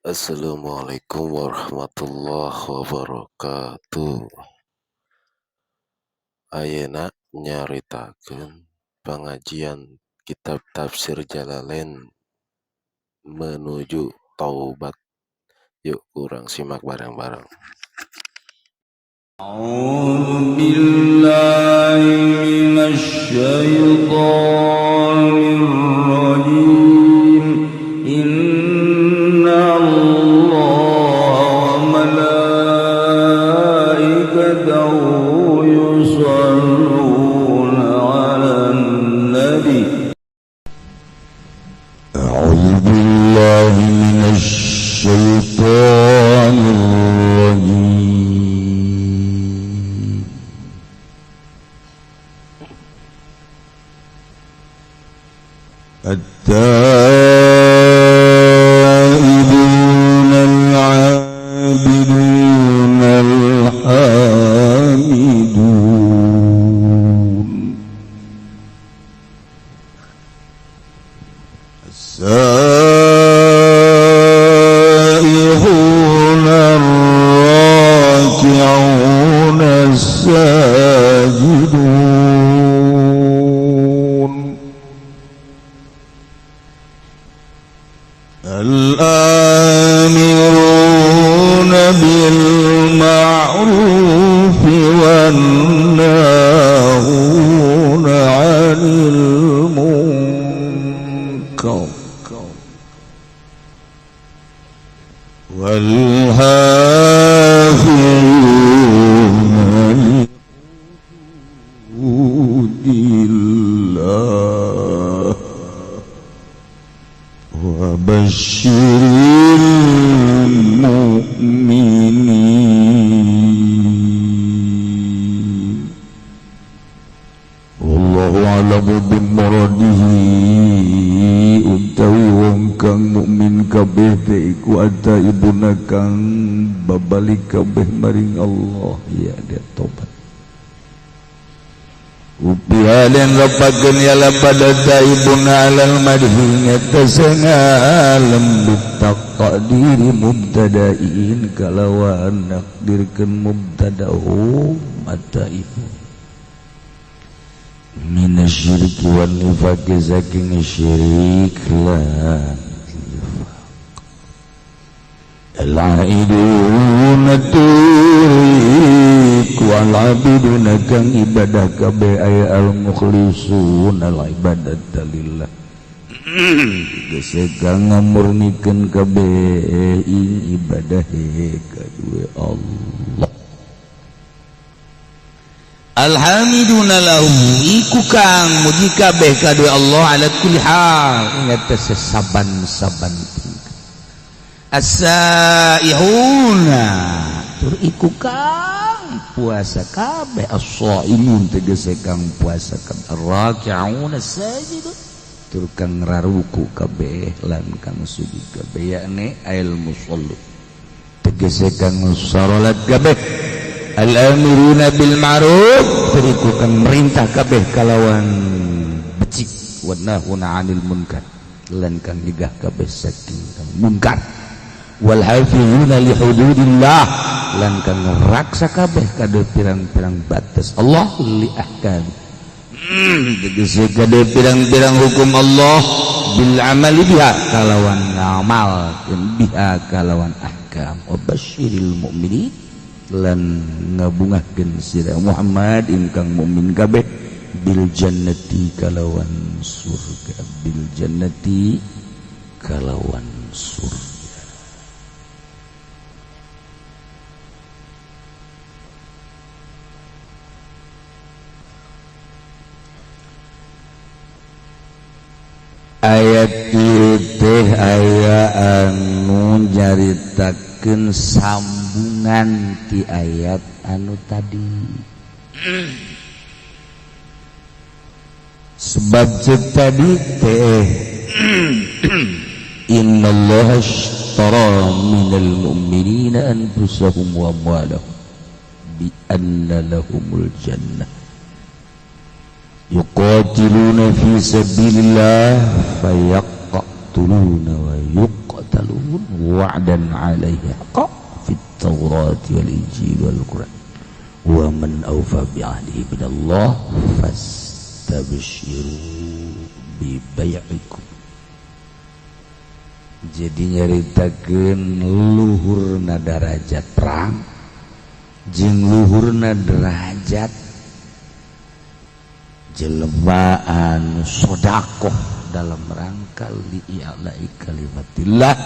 Assalamualaikum warahmatullahi wabarakatuh. Ayeuna nyaritakeun pengajian kitab tafsir Jalalain menuju taubat. Yuk kurang simak bareng-bareng. A'udzu billahi minasy syaithanir rajim. Inna Allaha wa malaikatahu yusholluna 'alan nabi. A'udzu billahi minasy syaitanir rajim. التائبون العابدون الحامدون السائحون الراكعون الساجدون الآمرون بالمعروف والناهون عن المنكر والحافظون لحدود الله وبشر المؤمنين والله أعلم bimuradihi utawi wong kang mukmin kabeh iku ataibuna kang babalik kabeh maring Allah ya dia tobat upialen rapakeun yala pada taibuna alal madhi ngatasana lembut taqdiri mubtada'in kalawan nakdirkeun mubtada'u mata'ibu minasyirki wan nifaqi saking syirik lan al-aiduna turik wal abiduna kang ibadah kabeh aya al-mukhlisun al-ibadata lillah geus kang ngamurnikeun kabeh ing ibadah kadue Allah alhamiduna lahu iku kang muji kabeh kadue Allah ala kulli hal ing atas saban-saban as-saihuna tur iku kang puasa kabeh as-shaimun tegese kang puasa kabeh ar-raki'un as-sajidun tur kang raruku kabeh lan kang sujud kabeh yakni ail musallu tegese kang salat kabeh al-amiruna bil ma'ruf tur iku kang merintah kabeh kalawan becik wa nahuna 'anil munkar lan kang nyegah kabeh saking munkar wal hafizuna li hududillah lan kang raksa kabeh kade pirang-pirang batas Allah li ahkam tegese kade pirang-pirang hukum Allah bil amali biha kalawan ngamal biha kalawan ahkam wa basyiril mu'minin lan ngabungahkeun sira Muhammad ingkang mukmin kabeh bil jannati kalawan surga bil jannati kalawan surga. Ayat ieu teh aya anu nyaritakeun sambungan ti ayat anu tadi. Sebab tadi teh innallaha ashtara minal mu'minina anfusahum wa amwalahum bi anna lahumul jannah yuqatiluna fi sabilillah fayaqtuluna wa yuqtaluna murtalun wa'dan 'alaihi haqqan fit tawrat wal injil wal quran wa man awfa bi 'ahdihi minallah fastabshiru bi bai'ikum. Jadi nyaritakeun luhurna derajat perang jeung luhurna derajat jelebaan sedekah dalam rangka li'a'la'i kalimatillah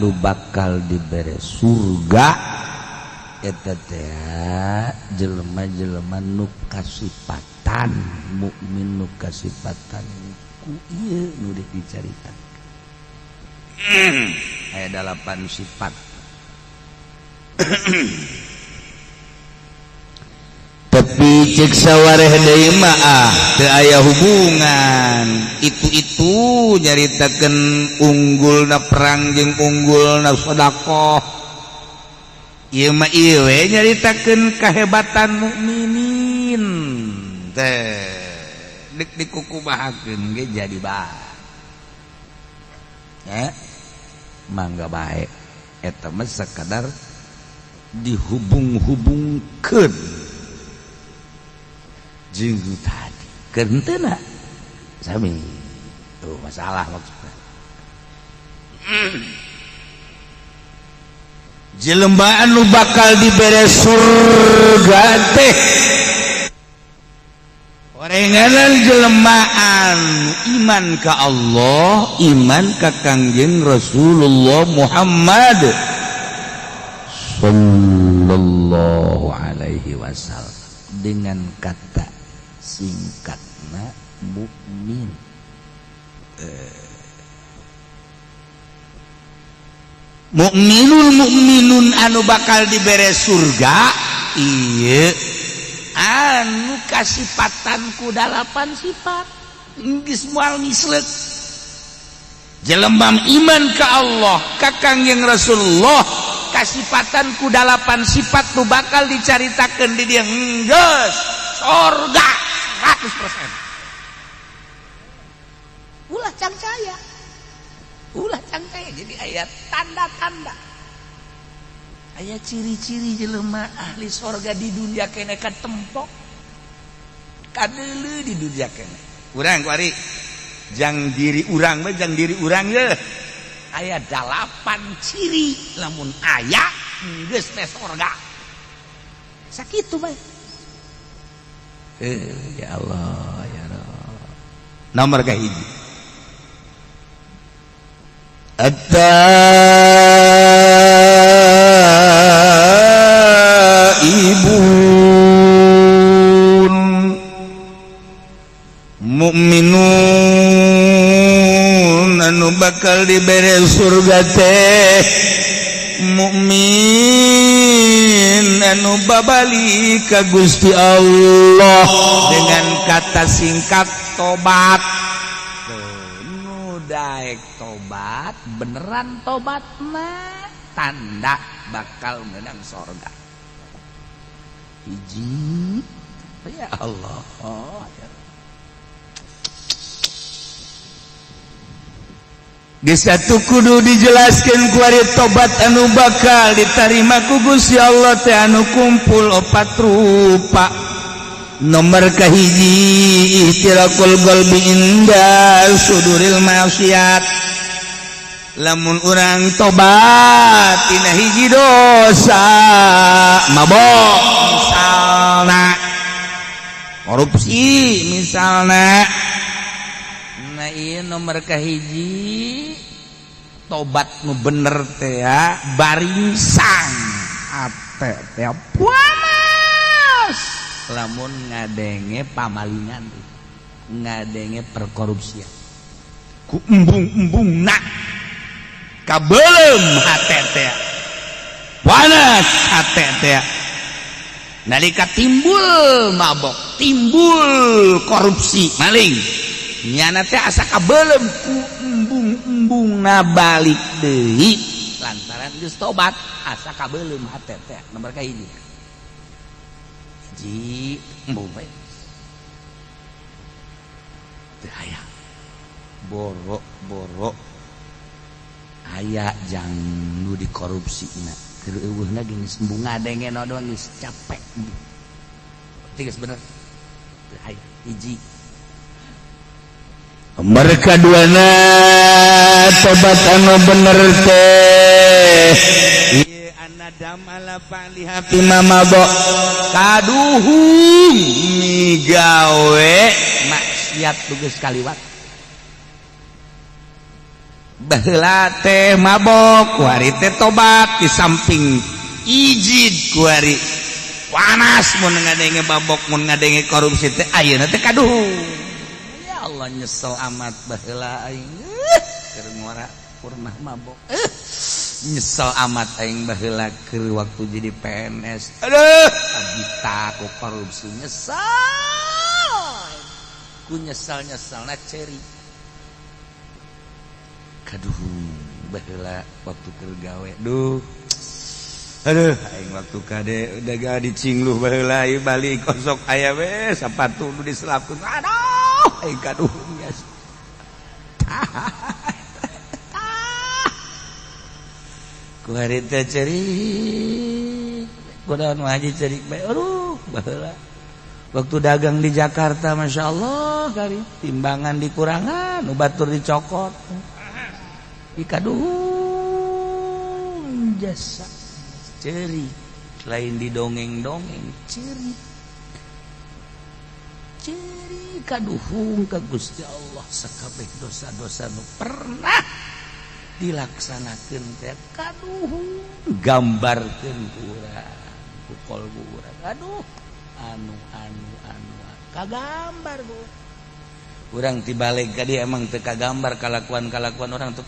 nu bakal dibere surga eta teh jelema-jelema nu kasipatan mukmin nu kasipatan ku ieu nu dicaritakeun. Aya 8 sifat. Tapi cek sawareh deui mah teu aya hubungan itu nyaritakeun unggulna perang jeung unggulna sedekah. Ieu mah ieu we nyaritakeun kahebatan mukminin teh deuk dikukumahakeun ge jadi bae. Mangga bae eta mah sakadar dihubung-hubungkeun jeung tadi keur teu na sami tuh masalah maksudna. Jelema anu bakal dibere surga teh orenganan jelemaan iman ka Allah, iman ka Kangjeng Rasulullah Muhammad sallallahu alaihi wasallam dengan kata singkatna mukmin. Mukminun anu bakal dibere surga ieu anu kasipatan ku 8 sifat geus moal misleuk. Jelema iman ka Allah ka Kangjeng Rasulullah kasipatan ku 8 sifat nu bakal dicaritakeun di dieu geus surga 100%. Ulah can saya jadi ayat tanda-tanda aya ciri-ciri jelema ahli surga di dunia kene katempo kadeuleu di dunia kene. Urang kuari jang diri urang mah jang diri urang ye aya 8 ciri lamun aya geus teh surga sakitu bae. Ya Allah ya Allah. Nomor kahiji at-taibun mukminun anu bakal dibere surga teh mukmin anu babalik ka Gusti Allah dengan kata singkat tobat. Daek tobat beneran tobatna tanda bakal menang surga. Hiji ya Allah ya. Geus atuh kudu dijelaskeun ku ari tobat anu bakal ditarima ku Gusti Allah teh anu kumpul 4 rupa. Nomor kahiji ihtirakul qalbi inda suduril maksiat. Lamun urang tobat tina hiji dosa mabok misalna korupsi misalna. Nah ieu nomor kahiji tobat nu bener teh ya baringsang ate teh puas lamun ngadenge pamalingan ngadenge perkorupsian ku embung-embungna kabeulem hate teh panas hate teh nalika timbul mabok timbul korupsi maling nyana teh asa kabeulem ku embung-embungna balik deui lantaran geus tobat asa kabeulem hate teh. Nomor kahiji ji embung bae teu aya boro-boro aya jang nu dikorupsina keur eueuhna geus bunga dengen doang geus capek geus bener aya hiji mereka duana tobat anu bener teh ieu anadam ala fa'liha mabok kaduhung migawe maksiat tugas kaliwat baheula teh mabok kuari teh tobat di samping ijid kuari panas mun ngadenge mabok mun ngadenge korupsi teh ayeuna teh kaduhung ya Allah nyesel amat baheula aing keur ngora purnah mabok nyesel amat aing baheula keur waktu jadi PNS aduh abdi ku korupsi nyesel ku nyesal-nyesalna ceri kaduh baheula waktu keur gawe duh aduh aing waktu kade udah gak dicingluh baheula ieu balik kosok aya we sapatu nu diselapkeun aduh aing kaduh geus ku hari teh cerik kunaon mah haji cerik bae aduh baheula waktu dagang di Jakarta Masya Allah kali timbangan dikurangan nu batur dicokot ikaduhung jasa ceri lain didongeng-dongeng ceri kaduhung ka Gusti Allah sakabeh dosa-dosa nu pernah dilaksanakeun teh kaduhung gambarkeun ku urang ku kolbu urang aduh anu kagambar bu urang tibalik ka dia emang teu kagambar kalakuan orang tuh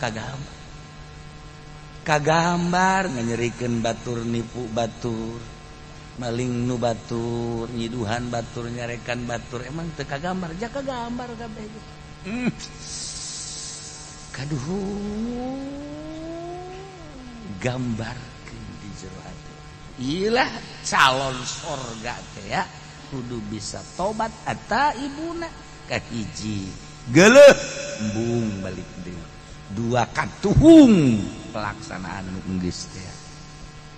kagambar nganyerikeun batur nipu batur maling nu batur nyiduhan batur nyarekan batur emang teu kagambar ja kagambar kabeh kaduhung gambarkeun di jero ati ilah calon sorga teh ya kudu bisa tobat eta ibuna kahiji geuleuh embung balik deui dua katuhung pelaksanaan nu geus teh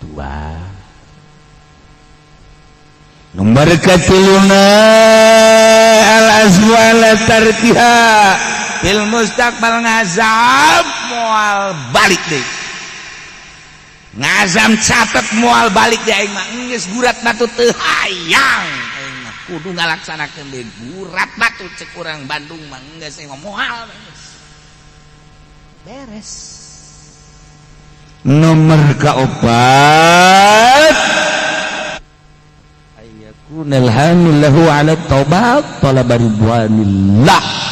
dua nomor katiluna al azwal tarkiha fil mustaqbal ngazam moal balik deui ngazam catet moal balik deui aing mah geus gurat batu teu hayang aing mah kudu ngalaksanakeun deui gurat batu cek urang Bandung mah geus aing mah moal beres nomor kaopat ayyakunal hamilahu ala taubat talab ridwanillah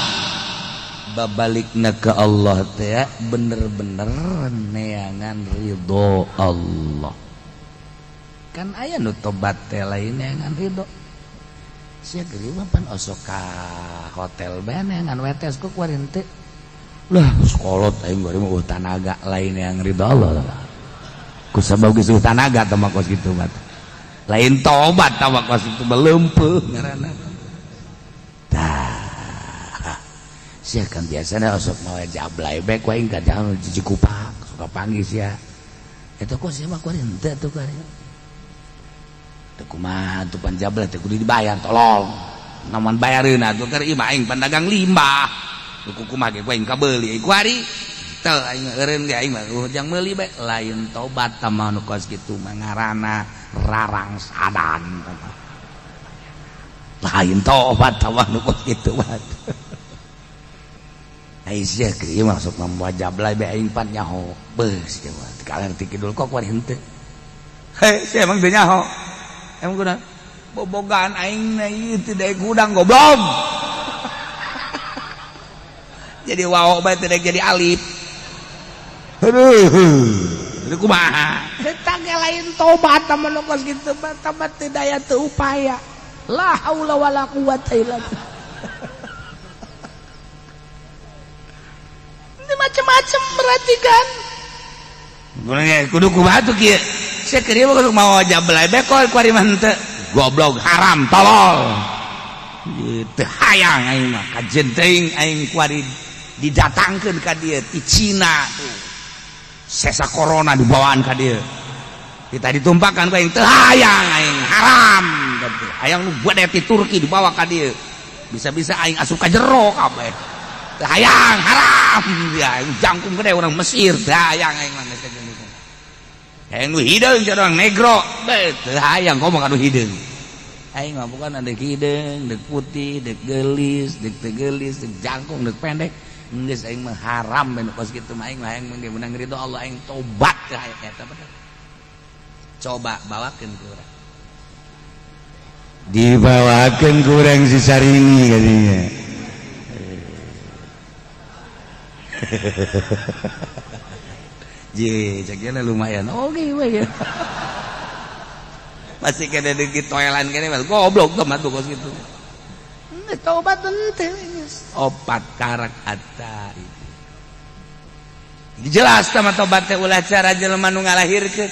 babalikna ke Allah teh bener-bener neangan ridho Allah kan aya nu tobat teh lain neangan ridho sia geulieu mah pan osok ka hotel bae neangan wetes ku kuarin teh lah sekolot aing bari mah tanaga lain yang ridho Allah ku sabab geus tanaga teh mah kos kitu mah lain tobat tah mah kos kitu beleumpeuh ngaranna sia kan biasana osok mawe jablay bae ku aing kadang jiji kupak suka panggil sia eta kok sia mah kuarin teh tuh kuarin teu kumaha tuh pan jablay teh kudu dibayar tolong namun bayareun atuh keur ieu mah aing pandagang limbah kuku mah ge aing kabeuli kuari teu aing eureun ge aing mah jang meuli bae lain tobat tah mah nu kos kitu mah ngaranna rarang sadan lain tobat tah mah nu kos kitu mah Aisyah kieu masuk membuat jablay bae aing pan nyaho beus kieu mah kalerti kidul kok kuari henteu he sia emang teu nyaho emang kunaon bobogan aing na ieu teu daek gudang goblok jadi wao bae teh jadi alif aduh kumaha eta ge lain tobat tah mun kos kitu mah tobat teh daya teu upaya la haula wala quwata illa billah ini macam-macam berarti kan kudu kumaha tuh kieu sia keur ieu kudu mau jablay bae kok kuari mah henteu goblok haram tolol teu hayang aing mah kajen teuing aing kuari didatangkeun ka dieu ti Cina tuh sesa corona dibawaan ka dieu kita ditumpahkan ka yang teu hayang aing haram hayang nu buat di Turki dibawa ka dieu bisa-bisa aing asup ka jero kabeh teu hayang haram ya jangkung gede orang Mesir teu hayang aing mah geus gitu hayang nu hideung jeung orang negro teu hayang ngomong anu hideung aing mah bukan ada hideung deuk putih deuk geulis deuk teu geulis deuk jangkung deuk pendek geus aing mah haram ben pas kitu mah aing hayang menang ridho Allah aing tobat ka hayang eta bener coba bawakeun ke urang dibawakeun ku urang si Sarini katanya je caknya lumayan oke we ya masih kena dikit toilan kene mas goblok teman tuh kos gitu tobat teu opat karak hatta itu jelas sama tobat teh ulah cara jelema nu ngalahirkeun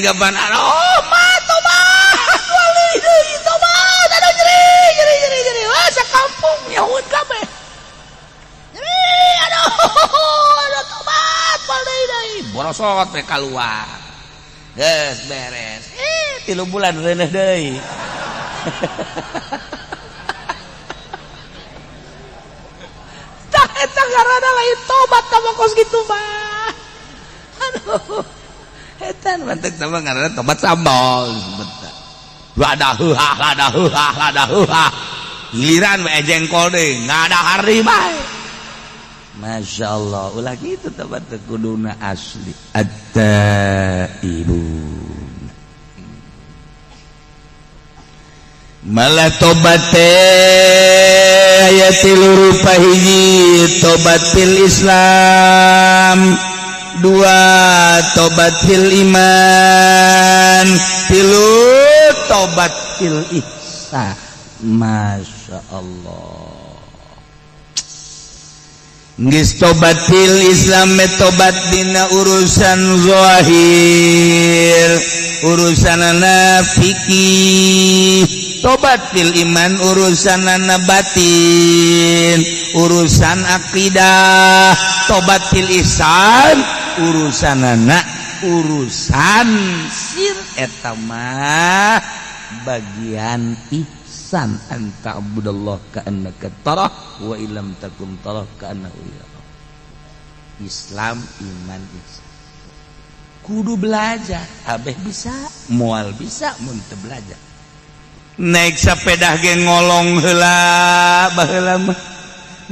gaban oh mah tobat wali deui tobat aduh nyeri wah sakampung nyaut kabeh nyeri aduh tobat wali deui borosot we kaluar geus beres 3 bulan reuneuh deui tah eta ngaranna lain tobat ka kos kitu mah aduh eta mantep sama ngaranna tobat sambal sebentar lada heuhah giliran we jengkol deui ngada hari bae Masya Allah ulah gitu tobat teh kuduna asli at-taibun malah tobat teh aya 3 rupa hiji tobat fil Islam 2 tobat fil iman 3 tobat fil ihsan Masya Allah geus tobat fil Islam tobat dina urusan zahir urusanana fikih tobat fil iman urusanana batin urusan akidah tobat fil ihsan urusanana urusan sir eta mah bagian ihsan anta abudallah ka annaka tarah wa illam takum tarah ka annahu yarah Islam iman ihsan kudu belajar abeh bisa moal bisa mun teu belajar naik sepeda ge ngolong heula baheula mah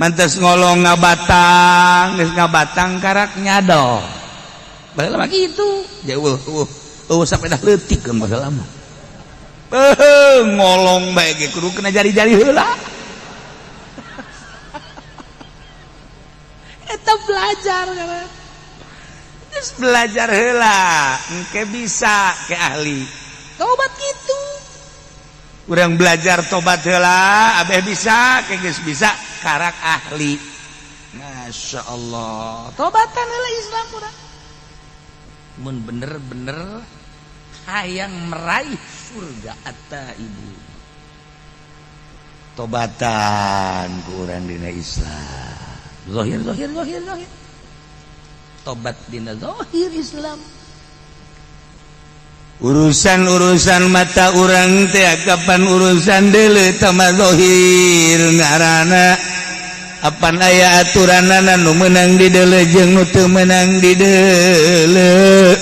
mantes ngolong ngabatang geus ngabatang karak nyadol baheula mah kitu jauh sepeda leutik kan baheula mah ngolong bae ge kudu kena jari-jari heula eta belajar kana geus belajar heula engke bisa ke ahli tobat kitu urang belajar tobat heula abeh bisa ke geus bisa karak ahli Masya Allah tobatan heula Islam urang mun bener-bener hayang meraih surga at-taibun tobatan ku urang dina Islam zahir tobat dina zahir Islam urusan mata urang teh kapan urusan deuleu tama zahir ngaranna apan aya aturanana nu meunang di deuleu jeung nu teu meunang di deuleu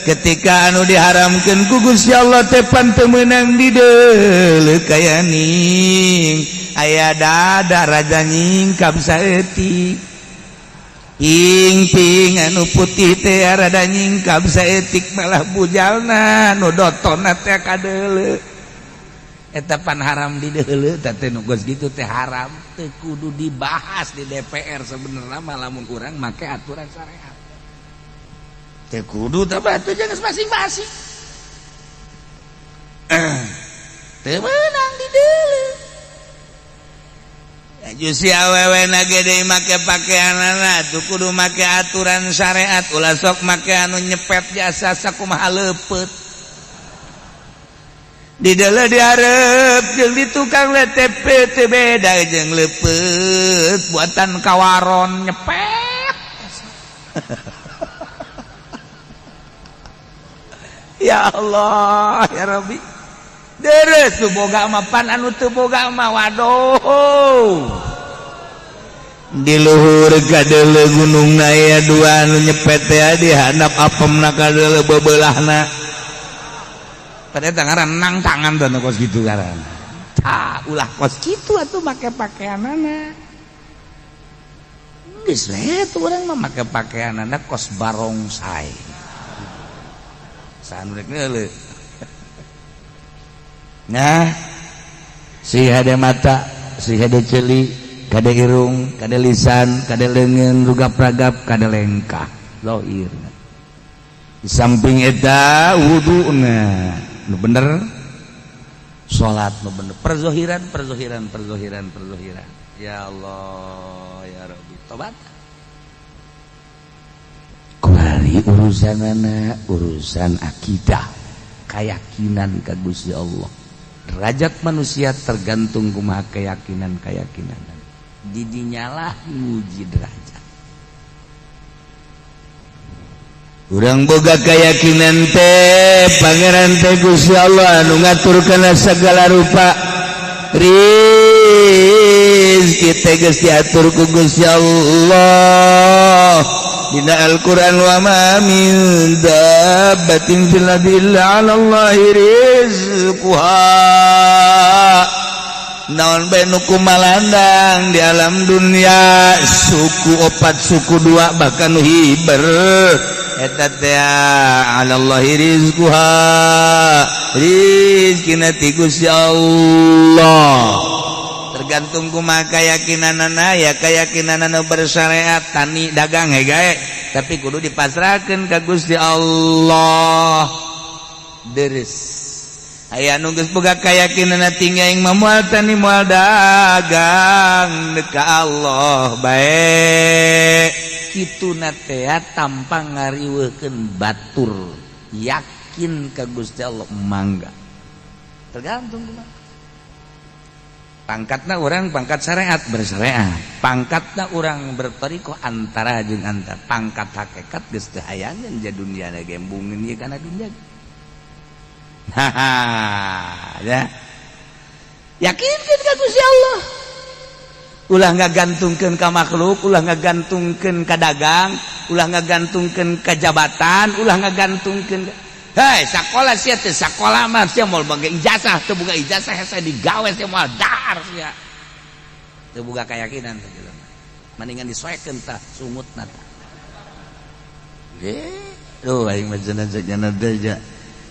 ketika anu diharamkeun ku Gusti Allah teh pan teu meunang di deuleu kaya ning aya dada raja nyingkap saeutik ping anu putih teh rada nyingkap saeutik malah bujalna nu dotonna teh kadeuleu eta pan haram di deuleu teh nu geus kitu teh haram teu kudu dibahas di DPR sebenarnya mah lamun urang make aturan syariat teu kudu teh batu jeung masing-masing teu meunang di deuleu jusi awewe nage deui make pakaianana tuh kudu make aturan syariat ulah sok make anu nyepet jasa sakumaha leupeut di deuleu dihareup jeung di tukang LTP teu beda jeung leupeut buatan kawaron nyepet Ya Allah ya Rabbi deres tuh boga mah pan anu teu boga mah waduh di luhur kadeule gunungna aya dua anu nyepet teh di handap apemna kadeule bebelahna pada eta ngaran nang tangan teh kos kitu ngaranna tah ulah kos kitu atuh make pakaianana geus we tuh urang mah make pakaianana kos barongsai sanu rek neuleuh nah si hade mata si hade ceuli kade irung kade lisan kade leungeun rugap-ragap kade lengkah loirna di samping eta wuduna nu bener salat nu bener perzohiran ya Allah ya Rabbi tobat kuari urusan akidah keyakinan ka Gusti Allah derajat manusia tergantung kumaha keyakinan didinyalah nguji derajat urang boga keyakinan teh pangeran teh Gusti Allah anu ngaturkeun segala rupa rizki teh geus diatur ku Gusti Allah dina Al-Qur'an wa ma min dabbatin fil ardi illa 'ala Allahi rizquha naon bae nu kumalandang di alam dunia suku opat suku dua bahkan nu hiber eta teh 'ala Allahi rizquha rizkina ti Gusti Allah tergantung kumaha keyakinanana ya keyakinanana bersyariat tani dagang gae tapi kudu dipasrahkeun ka Gusti Allah deres aya anu geus boga keyakinanna tinggal aing moal tani moal dagang ka Allah bae kituna teh tanpa ngariweukeun batur yakin ka Gusti Allah mangga tergantung kumaha pangkatna orang pangkat syariat bersyariat pangkatna orang bertoriko antara jeung antara pangkat hakikat geus teu hayangeun ja dunia ge embungeun ieu kana dunia ya yakinkeun ka Gusti Allah ulah ngagantungkeun ka makhluk ulah ngagantungkeun ka dagang ulah ngagantungkeun ka jabatan ulah ngagantungkeun hei sakola sia teh sakola mah sia moal boga ijazah teu boga ijazah hese digawe sia moal dar sia teu boga keyakinan teh jelema mendingan disoekeun tah sumutna tah tuh aing mah cenah teh ja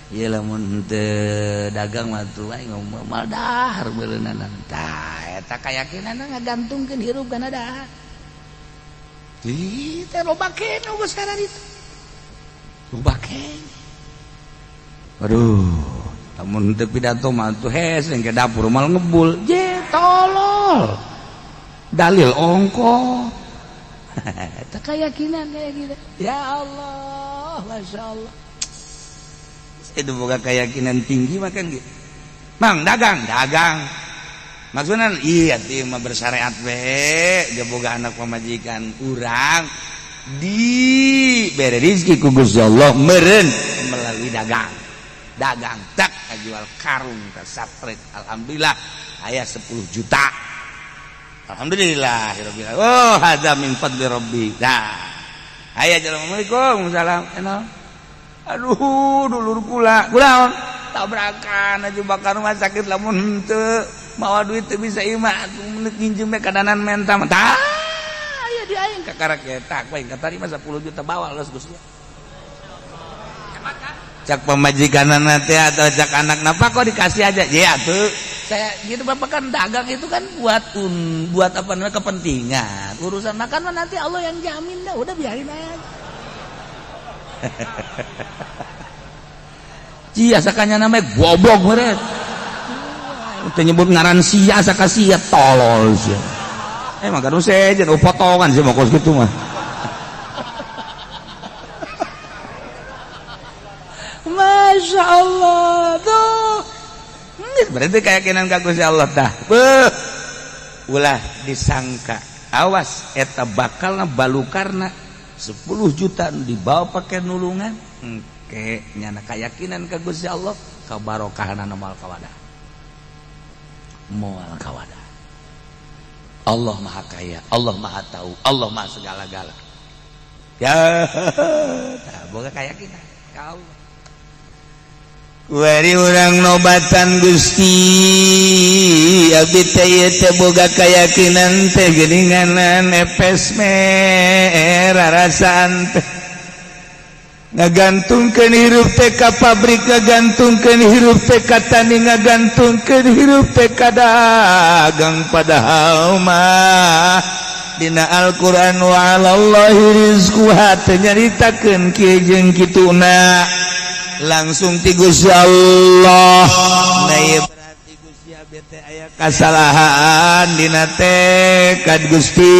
ieu lamun teu dagang mah tuh aing moal dahar beuleunan tah eta keyakinanna ngagantungkeun hirup kana dahar ih teh loba kene geus kana ditu loba kene aduh namun teu pidato mah tuh heseng ke dapur mal ngebul je tolol dalil ongko eta keyakinan ya Allah masyaallah itu boga keyakinan tinggi makan gitu mang dagang maksudna iya teh mah bersyariat we ge boga anak pamajikan urang di bere rezeki ku Gusti Allah meureun melalui dagang tak jual karung ke sapret alhamdulillah aya 10 juta alhamdulillah oh hadza min fadli rabbi dah aya assalamualaikum salam enak aduh dulur kula kunaon tabrakan aja bakar rumah sakit lamun henteu mawa duit teu bisa imah meunut nginjem kadanan menta mah tah aya di aing kakarak eta ku aing katarima 10 juta bawa los Gus cak pemajikanana teh atau cak anakna apa kok dikasih aja ya tuh saya gitu bapak kan dagang itu kan buat apa namanya kepentingan urusan makan mah nanti Allah yang jamin dah udah biarin aja cia sakanya namanya goblok meureun teu nyebut ngaran sia saka sia tolol sia emang kan sejen potongan sih mah kos kitu mah Masya Allah tuh berarti keyakinan ka Gusti Allah tah ulah disangka awas eta bakalna balukarna 10 juta dibawa pakai nulungan engke nyana keyakinan ka Gusti Allah kabarokahna moal kawadah moal kawadah. Allah maha kaya, Allah maha tahu, Allah maha segala-gala ya boga keyakinan ka Allah. Wari urang nobatan Gusti abdi teh boga keyakinan teh geuninganan epes rarasaan teh ngagantungkeun hirup teh ka pabrik ngagantungkeun hirup teh ka tani ngagantungkeun hirup teh ka dagang padahal mah dina Al-Qur'an wa 'alallahi rizquha teh nyaritakeun kieu jeung kituna langsung ti Gusti Allah na ieu berarti Gusti abdi teh aya kasalahan dina teh ka Gusti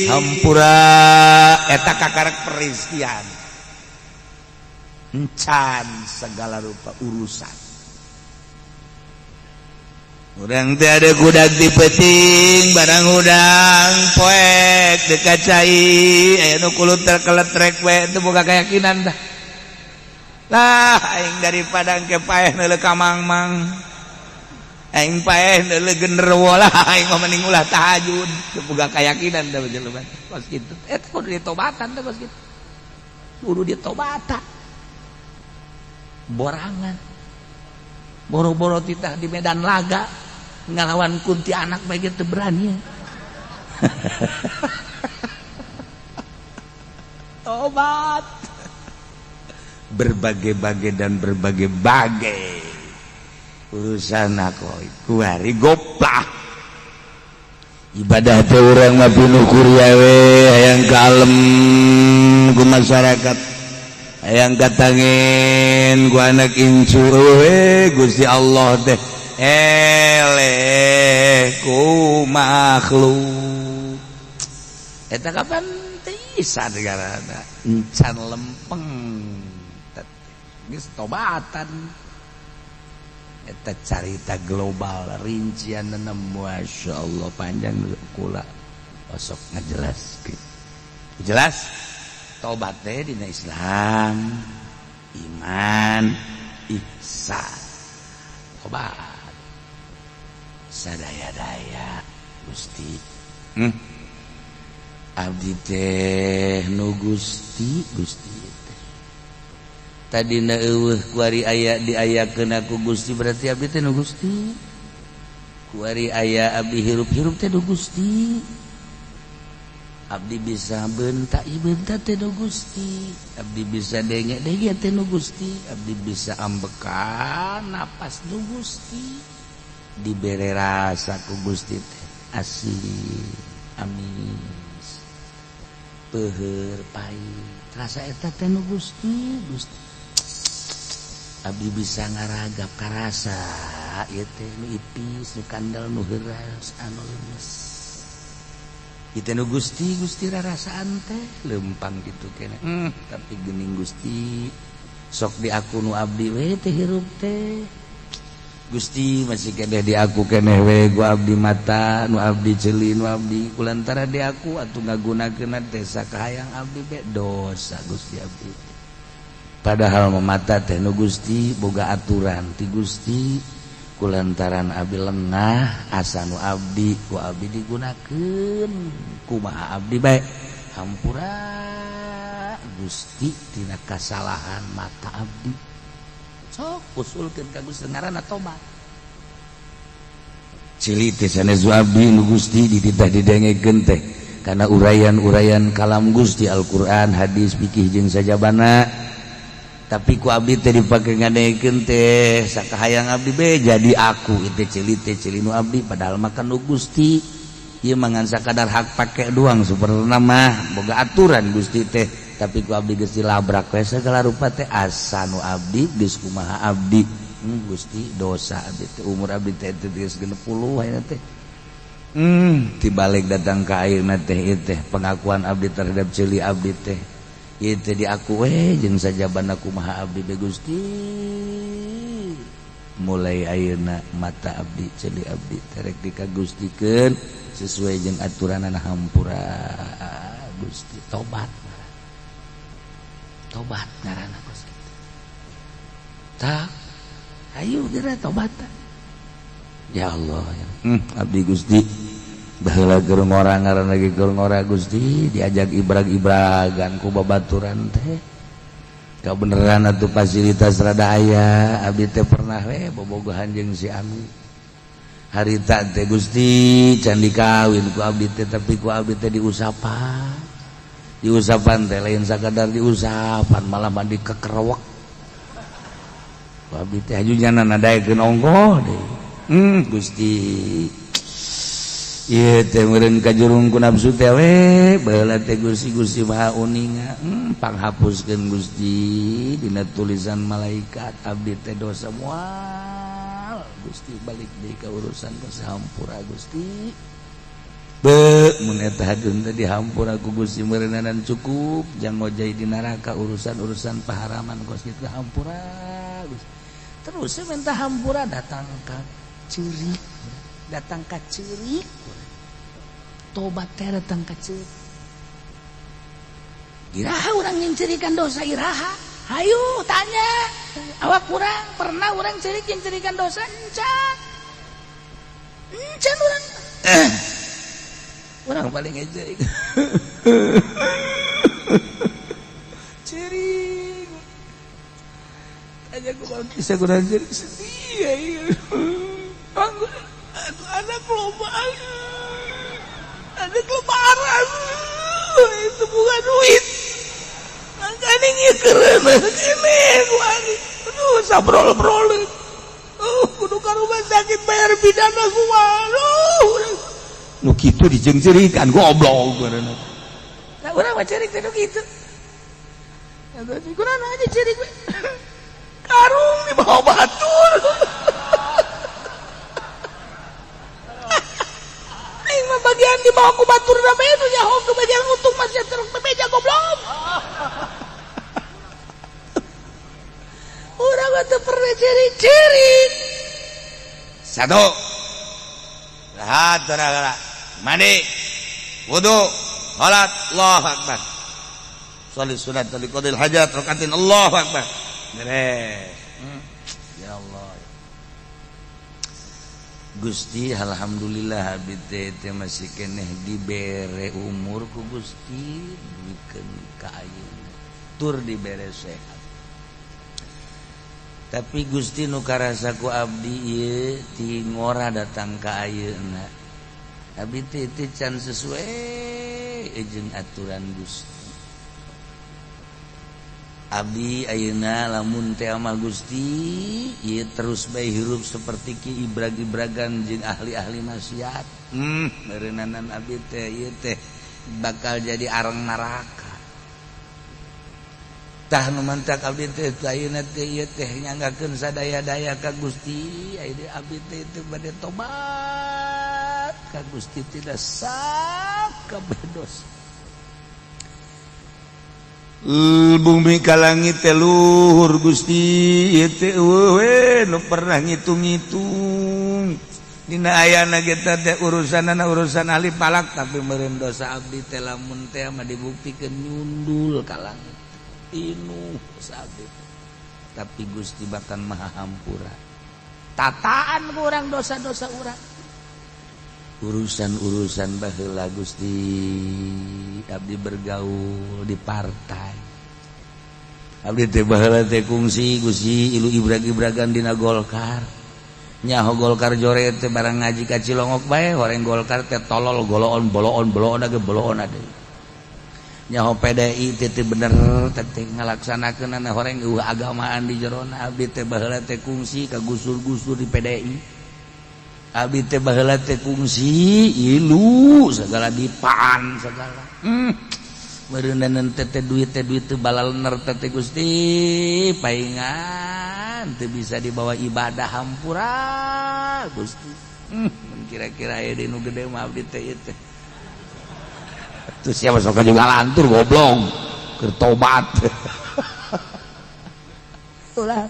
hampura eta kakarek perizkian encan segala rupa urusan urang teh ada kudak di peting barang udang poek dekat cai aya nu kulut terkeletrek we teu boga keyakinan dah lah aing daripada engke paeh neuleuh ka mangmang aing paeh neuleuh genderuwo lah aing mah mending ulah tahajud teu boga keyakinan da jelema pas kitu eta kudu ditobatan teh pas kitu kudu ditobatan borangan boro-boro titah di medan laga ngalawan kunti anak bae teu berani tobat berbagai-bagai dan berbagai-bagai urusan aku kuari goplah ibadah teh urang mah pinuh kuria we hayang kalem ku masyarakat hayang katangin ku anak incu we Gusti Allah teh eleh ku makhluk eta kapan bisa negarana encan lempeng geus tobatan eta carita global rincianna masyaallah panjang kula osok ngajelaskeun jelas tobat teh dina Islam iman ihsan tobat sadaya-daya Gusti abdi teh nu Gusti tadina eueuh kuari aya diayakeun aku Gusti berarti abdi teh nu Gusti kuari aya abdi hirup-hirup teh nu Gusti abdi bisa bentak ieu bentak teh nu Gusti abdi bisa denge-denge teh nu Gusti abdi bisa ambekan napas nu Gusti dibere rasa ku Gusti teh asih amin peuheur pait rasa eta teh nu Gusti abdi bisa ngaragap ka rasa ieu teh nu ipis nu kandel nu heuras anu lemes ieu teh nu Gusti rarasaan teh lempang kitu keneh tapi geuning Gusti sok di aku nu abdi we teh hirup teh Gusti masih keneh di aku keneh we ku abdi mata nu abdi ceuli nu abdi kulantara di aku atuh ngagunakeunna teh sakahayang abdi be dosa Gusti abdi padahal mata teh nu Gusti boga aturan ti Gusti kulantaran abdi lengah asa nu abdi ku abdi digunakeun kumaha abdi bae hampura Gusti tina kasalahan mata abdi sok usulkeun ka Gusti ngaranna tobat cili teh sanes abdi nu Gusti dititah didengekeun teh kana urayan-urayan kalam Gusti Al-Qur'an hadis fikih jeung sajabana tapi ku abdi teh dipake ngadengekeun teh sakahayang abdi be jadi aku teh cili nu abdi padahal mah kan nu Gusti ieu mah ngan sakadar hak pake doang saperna mah boga aturan Gusti teh tapi ku abdi geus dilabrak we segala rupa teh asa nu abdi geus kumaha abdi Gusti dosa abdi teh umur abdi teh geus 60 ayeuna teh tibalik datang ka ayeuna teh ieu teh pengakuan abdi terhadap ceuli abdi teh ieu teh diaku we jeung sajabana kumaha abdi be Gusti mulai ayeuna mata abdi ceuli abdi terek dikagustikeun sesuai jeung aturanana hampura Gusti tobat tobat ngaranna kos kitu tak ayo geura tobatan ya Allah ya. Abdi Gusti baheula keur ngora ngaranna ge keur ngora Gusti diajak ibrag-ibragan ku babaturan teh kabeneran atuh fasilitas rada aya abdi teh pernah we bobogohan jeung si Ami harita teh Gusti can dikawin ku abdi teh tapi ku abdi teh diusapan teh lain sakadar diusapan malah mandi kekerewek ku abdi teh hajunya nadaekeun ongkoh deui Gusti ieu teh meureun kajurung ku nafsu teh we baheula teh Gusti Maha Uninga panghapuskeun Gusti dina tulisan malaikat abdi teh dosa moal Gusti balik deui ka urusan kasahampura Gusti mun eta hadeun teh dihampura ku Gusti meureunnan cukup jang ngojai di neraka urusan-urusan paharaman Gusti teh hampura Gusti terus minta hampura datang ka ceurik tobat teh datang ka ceurik iraha urang nyencerikan dosa iraha hayu tanya awak kurang pernah urang ceurik nyencerikan dosa encan urang paling ngecerik ceurik aja ku bisa kurang ceurik sedih anak kelomaan itu bukan duit makanya ngikeren ini aduh sabrol-brol kudu ka rumah sakit bayar pidana semua nu kitu dijengcerikan goblok karena nah urang mah cerik teh kitu eta kurang aja cerik karung di bawah batur bagian di bawah ku batur na bedu nya hok bagian untung masih terus bebeja goblok urang teh pernah ciri-ciri satu rahat gara-gara mandi wudu salat Allahu akbar sholli sunat li qadil hajat rakaatin Allahu akbar beres ya Allah Gusti alhamdulillah abdi teh masih keneh dibere umur ku Gusti dibikeun ka ayeuna tur dibere sehat tapi Gusti nu karasa ku abdi ieu ti ngora datang ka ayeuna abdi teh can sesuai jeung aturan Gusti abdi ayeuna lamun teh ama Gusti ieu terus bae hirup seperti ki ibrag-ibragan jeung ahli-ahli maksiat meureunnan abdi teh ieu teh bakal jadi areng neraka tah nu mantak abdi teh ayeuna teh ieu teh nyanggakeun sadaya-daya ka Gusti ayeuna abdi teh teu bade tobat ka Gusti tidak sak kabeh dosa bumi ka langit teh luhur Gusti ieu teh we nu pernah ngitung-ngitung dina ayana kita teh urusanana urusan ahli palak tapi meureun dosa abdi teh lamun teh mah dibuktikeun nyundul ka langit pinuh dosa abdi tapi Gusti bakal Maha Hampura tataan ku urang dosa-dosa urang urusan-urusan baheula Gusti abdi bergaul di partai abdi teh baheula teh kungsi Gusti ilu ibrag-ibragan dina Golkar nyaho Golkar joret teh barang ngaji ka Cilongok bae horeng Golkar teh tolol goloon boloon age boloon ade nyaho PDI teh bener teh ngalaksanakeun horeng agamaan di jerona abdi teh baheula teh kungsi ka gusur-gusur di PDI abdi teh baheula teh kungsi ilu segala dipaan segala meureunnan teh duit teh balalener teh Gusti paingan teu bisa dibawa ibadah hampura Gusti kira-kira aya di nu gede mah abdi teh ieu teh terus siapa sok juga lantur goblok keur tobat ulah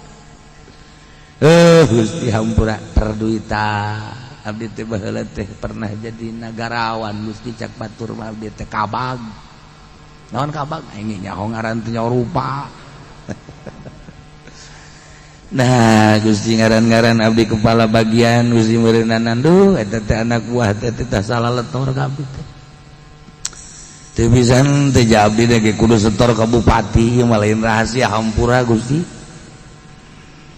Gusti hampura perduita abdi teh baheula teh pernah jadi negarawan Gusti cak batur mah abdi teh kabag naon kabag ini nyaho ngaran teh nyaho rupa. Nah Gusti ngaran-ngaran abdi kepala bagian Gusti meureunan duh eta teh anak buah teh tah salah letor kabeh teh. Teu pisan teh abdi teh kudu setor ka bupati mah lain rahasia hampura Gusti.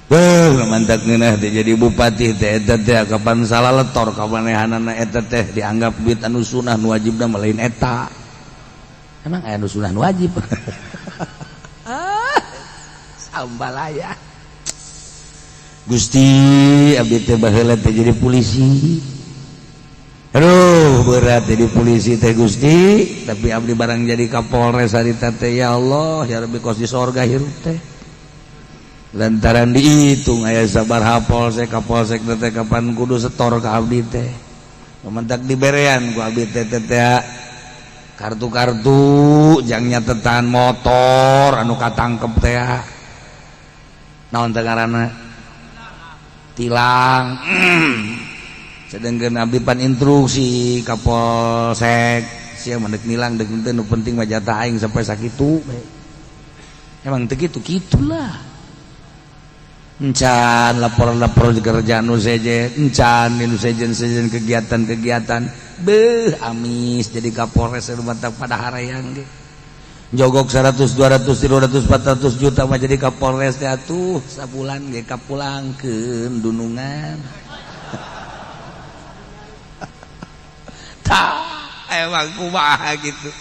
Beuh mantak ngeunah teh jadi bupati teh eta teh kapan salah letor ka manehanana eta teh dianggap duit anu sunah nu wajibna mah lain eta. Emang aya anu sunah nu wajib. Sambalaya. Gusti abdi teh baheula teh jadi polisi. Aduh berat jadi polisi teh Gusti, tapi abdi barang jadi Kapolres harita teh ya Allah, ya Rabbi kos di sorga hirup teh. Lantaran dihitung aya sabaraha polsek kapolsek teh kapan kudu setor ka abdi teh. Pamentak diberean ku abdi teh kartu-kartu jang nyatetan motor anu katangkep teh. Naon teh ngaranna? Tilang. Sedangkan abdi pan instruksi kapolsek sia mendek nilang deuk teh nu penting mah jatah aing sampai sakitu. Emang teu kitu-kitulah. Encan lapor-lapor kerjaan nu sejen, encan nu sejen kegiatan-kegiatan. Beuh amis jadi kapolres rumah tak pada harayang ge. Jogok 100, 200, 300, 400 juta mah jadi kapolres teh atuh sabulan ge kapulangkeun dunungan. Tah emang kumaha gitu.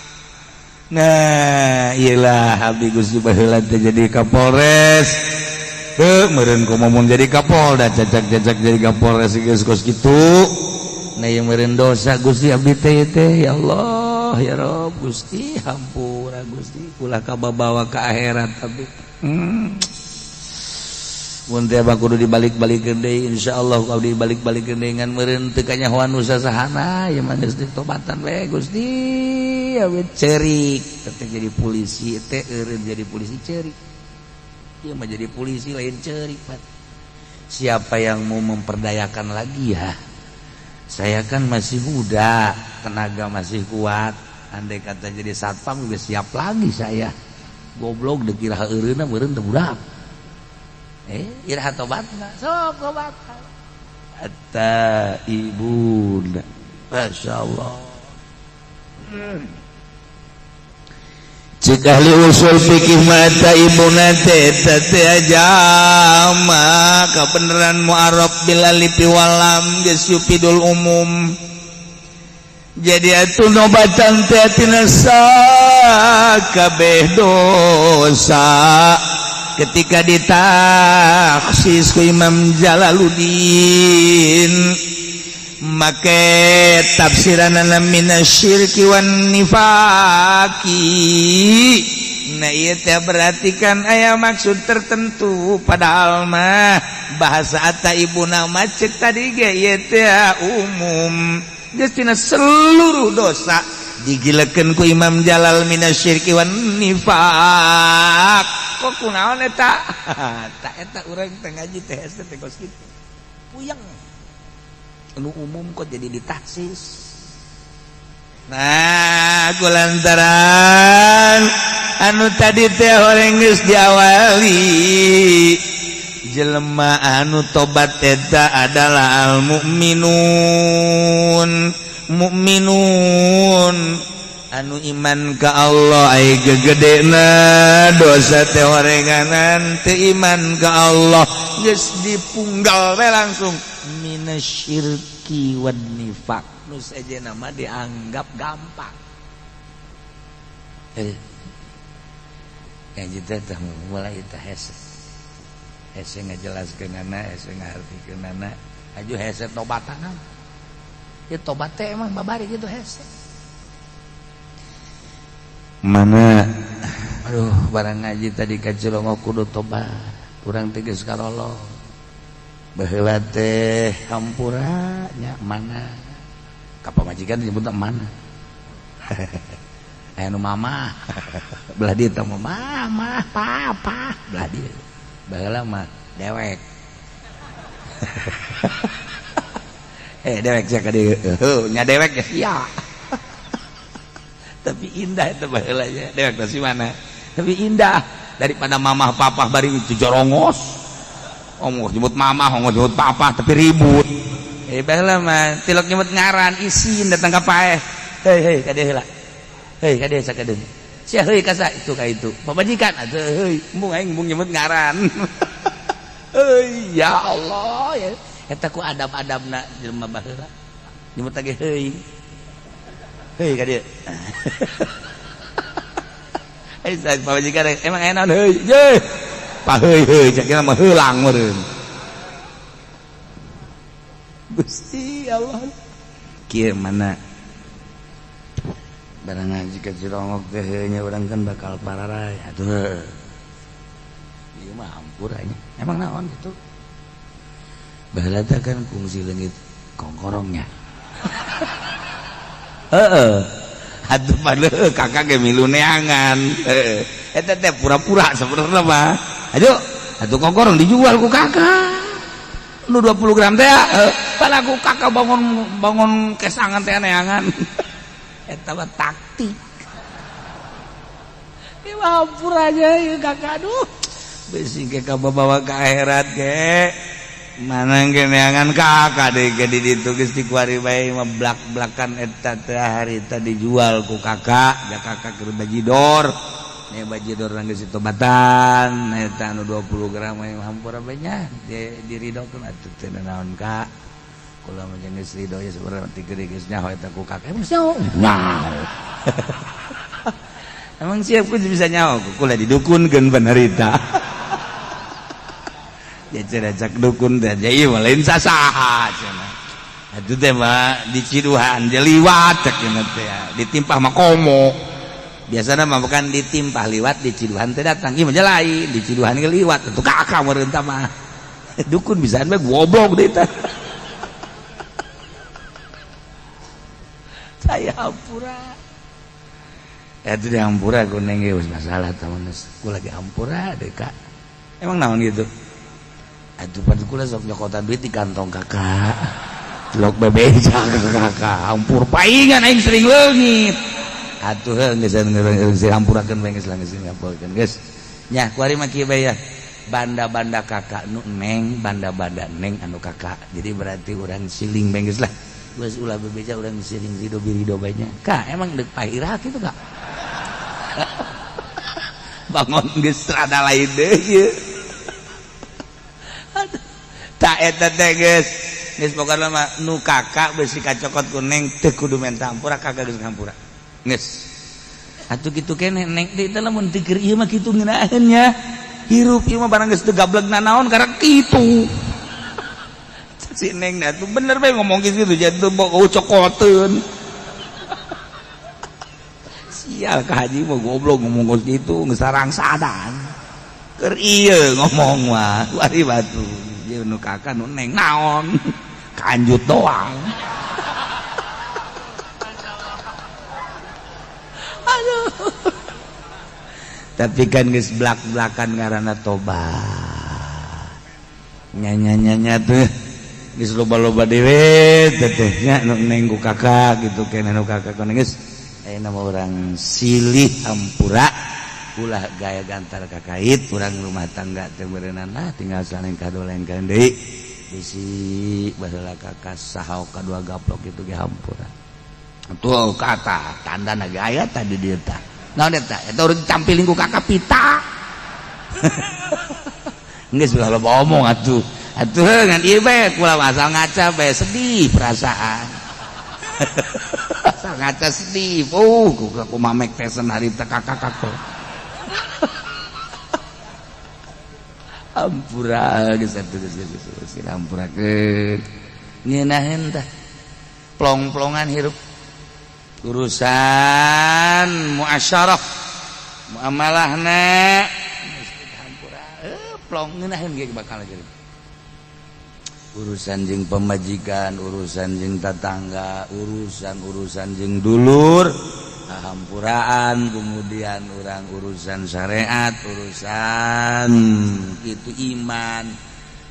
Nah, iyalah abdi Gusti baheula teh jadi kapolres. Meureun kumaha jadi kapolda cacak-cacak jadi kapolres geus kos kitu. Nah, yang meureun dosa Gusti abdi teh ya Allah ya Rob Gusti hampura Gusti ulah kabawa ka akhirat tapi mun teh kudu dibalik-balikeun deui insyaallah abdi dibalik-balikeun deui ngan meureun teu kanyahoan nu sasahana ya mah geus ditobatan we Gusti awet ceurik teh jadi polisi teh eureun jadi polisi ceurik ieu mah jadi polisi lain ceurik Pak. Siapa yang mau memperdayakan lagi ya? Saya kan masih muda, tenaga masih kuat. Andai kata jadi satpam udah siap lagi saya. Goblok dikira eureunna meureun teu budak. Iraha tobatna, sok tobat. Atta ibuna. Masyaallah. Cik ahli usul fikih mata ibuna teh ajama kabeneran mu'arab bil alif wal lam geus yufidul umum. Jadi atuh nobatan teh tina sakabeh dosa ketika ditaksis ku Imam Jalaluddin make tafsiranana minasyirki wan nifaqi. Nah ieu teh berarti kan aya maksud tertentu padahal mah bahasa ataibuna mah ceuk tadi ge ieu teh umum geus tina seluruh dosa digilekeun ku Imam Jalal minasyirki wan nifaq. Kok kunaon eta? Tah eta urang teh ngaji teh teh kos kitu. Puyeng. Anu umum kok jadi ditaksis. Nah, kulantaran anu tadi teh horeng geus diawali. Jelema anu tobat eta adalah al mukminun anu iman ka Allah ai gegedena dosa teh horenganan teu iman ka Allah geus dipunggal we langsung minasyirki wan nifaq nu sajena mah dianggap gampang. Yang kita teh mulai teh hese ngajelaskeunana hese ngartikeunana aju hese tobatan. Ieu tobat teh emang babari gitu hese. Mana aduh barang ngaji tadi ka Cilongo kudu tobat. Urang teh geus karolo. Baheula teh hampura nya mana? Ka pamajikan disebutna mana? Aya nu mama. Belah dieu teh mama, papa, belah dieu. Baheula mah dewek. Dewek sia ka dieu. Nya dewek ya sia. Tapi indah itu baheulanya. Dewek si mana? Tapi indah daripada mamah papah bari itu jorongos. Omong nyebut mamah, omong nyebut papah tapi ribut. Baheula mah tilok nyebut ngaran isin datang ka paeh. Hei ka deui heula. Hei ka deui sakadeung. Sia heuy ka sa itu ka itu. Pamajikan atuh heuy, embung aing embung nyebut ngaran. Heuy ya Allah ya. Eta ku adab-adabna jelema baheula. Nyebut lagi heuy. Hei ka dieu. Saya pamajikan emang enak heuy. Ye. Pa heuy cak kira mah heulang meureun. Gusti Allah. Kieu mana? Barang ngaji ka Cirongok teh heunya urang kan bakal pararay atuh. Ieu mah hampura nya. Emang naon gitu? Baheula teh kan kungsi leungit kongkorongnya. Atuh padahal kakak ge milu neangan. Eta teh pura-pura sabenerna mah. Ayo, atuh kongkorong dijual ku kakak. Nu 20 gram teh pada ku kakak bangun kesangan teh neangan. Eta mah taktik. Ieu pura aja ieu kakak aduh. Besi ge ka bawa ka akhirat ge. Mana ge neangan kakak deui ge di ditu geus dikuari bae mah blak-blakan eta teh hari tadi dijual ku kakak, da kakak keur bajidor. Nya bajidor nang geus ditobatan, eta anu 20 gram mah hampura bae nya diridokeun atuh teh naon ka. Kula mah geus ridho ya sabarang ti gede geus nyaho eta ku kakak. Emang nyaho? Nyaho. Emang siap ku bisa nyaho kula didukunkeun benerita. Ya cerajak dukun teh ieu mah lain sasaha cenah. Atuh teh mah di Ciduhan dia liwat cek teh ditimpah mah komo. Biasana mah bukan ditimpah liwat di Ciduhan teh datang. Ieu mah lain di Ciduhan ge liwat atuh kakak meureun tah mah. Dukun bisaan mah goblok deui tah. Saya hampura. Eta di hampura ku neng ge masalah tah kula ge hampura deui Kak. Emang naon gitu? Aduh pada kula sok nyokotan duit di kantong kakak lok bebeja kakak hampur paingan aing sering leungit atuh geus geus hampurakeun bae geus geus hampurakeun geus nya kuari mah kieu bae ya banda-banda kakak nu neng banda-banda neng anu kakak jadi berarti urang siling bae geus lah geus ulah bebeja urang siling rido birido bae nya Kak emang deuk pahirah kitu Kak bangun geus rada lain deui ieu tak eta teh geus pokona mah nu kakak besi kacokot ku neng teu kudu minta hampura kakak geus ngampura geus atuh kitu keneh neng teh lamun teu keur ieu mah kitu ngeunaheun nya hirup ieu mah barang geus teu gablegna naon karena kitu si neng atuh bener bae ngomong kitu jantung bawa cokoteun sial ka haji mah goblok ngomong kitu geus sarang sadan keur ieu ngomong mah wari batu ieu nu kakak nu neng naon kanjut doang aduh tapi kan geus blak-blakan ngaranna tobat nya tuh geus loba-loba dewe teh nya nu neng ku kakak gitu keneh nu kakak ku geus ayeuna mah urang silih hampura ulah gaya gantar kakait urang rumah tangga teh beureunan lah tinggal saling kadolengkeun deui bisi baheula kakak saha kadua gaplok kitu ge hampura tuh kata tandana ge aya tadi dieu tah naon eta eta urang ditampilin ku kakak pita geus ulah loba omong atuh ngan ieu bae kula asal ngaca bae sedih perasaan asal ngaca sedih ku mamek tesen harita kakak hampura geus atuh geus hampurakeun ngeunaheun tah plong-plongan hirup urusan muasyarah muamalahna hampura plong ngeunaheun ge bakal jadi urusan jeung pemajikan urusan jeung tetangga urusan jeung dulur hampuraan kemudian orang urusan syariat urusan itu iman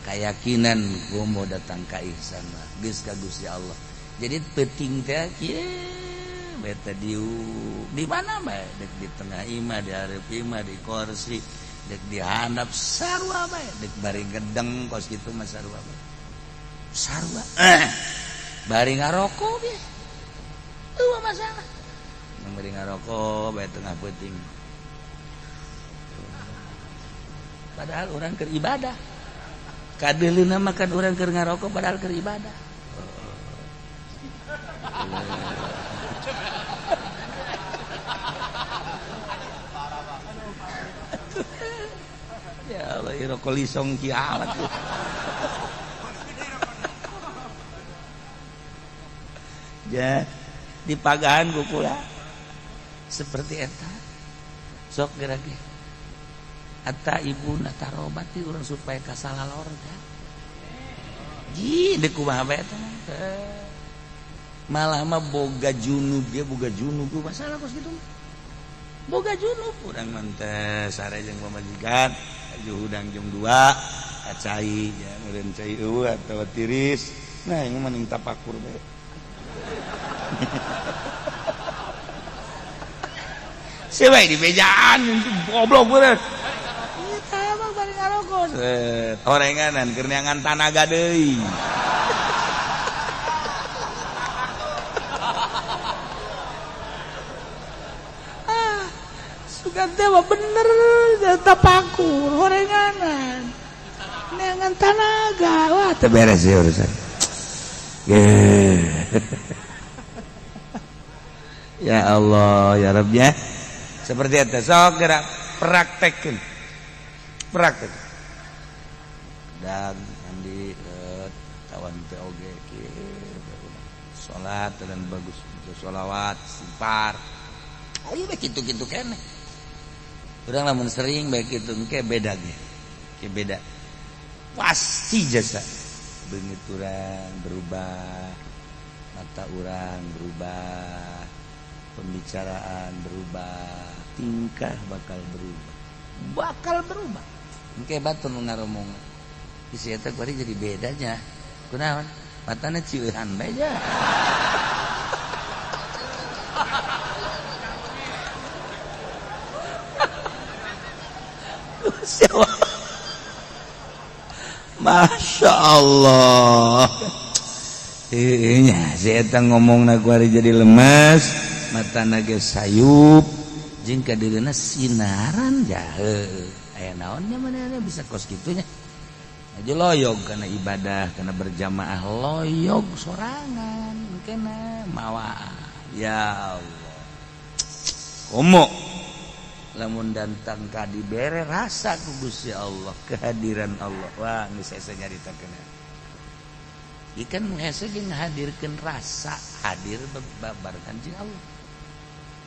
keyakinan mau datang ka ihsan geus ka Gusti Allah jadi penting teh kieu di mana bae dek di tengah imah di hareup imah di kursi dek di handap sarua bae dek bari gedeng kos kitu mah sarua bae sarua bari ngarokok ge eueuh masalah bari ngarokok bae tengah peuting padahal orang keur ibadah kadeulina makan orang keur ngarokok padahal keur ibadah ya Allah rokok lisong kiamat ya di pagahan kukula seperti eta sok gerak-gerak ata ibu natarobati urang supaya kasalalor kan ji deuk kumaha bae eta malah mah boga junub masalah kos kitu boga junub urang mah teh sare jeung pamajikan hudang jam 2 acai ya meureun cai eueuh atawa tiris nah yang mending tapakur bae sebae di bejaan goblok bener eta mah bari ngarokok orenganan keur neangan tanaga deui sugan mah bener tapakur horenganan neangan tanaga wah teu beres ya urusan ya Allah ya Rabbnya seperti itu sok gerak praktekin dan mandi tawan teh oge salat dan bagus sholawat istighfar ayo kitu-kitu keneh urang lamun sering baik itu engke beda ge ke beda pasti jasa beungit urang berubah mata urang berubah pembicaraan berubah tingkah bakal berubah engke batur nu ngaromong isi eta kuari jadi bedanya kunaon matana cieuhan bae ja Masya Allah nya si eta ngomongna kuari jadi lemes matana ge sayup jeung kadeurina sinaran jahe aya naonnya manehna bisa kos kitunya aja loyog kana ibadah kana berjamaah loyog sorangan engkena mawa ya Allah komo lamun dantang ka dibere rasa ku Gusti Allah kehadiran Allah wah geus hese nyaritakeun ikan hese ge ngahadirkeun rasa hadir babarkan jeung Allah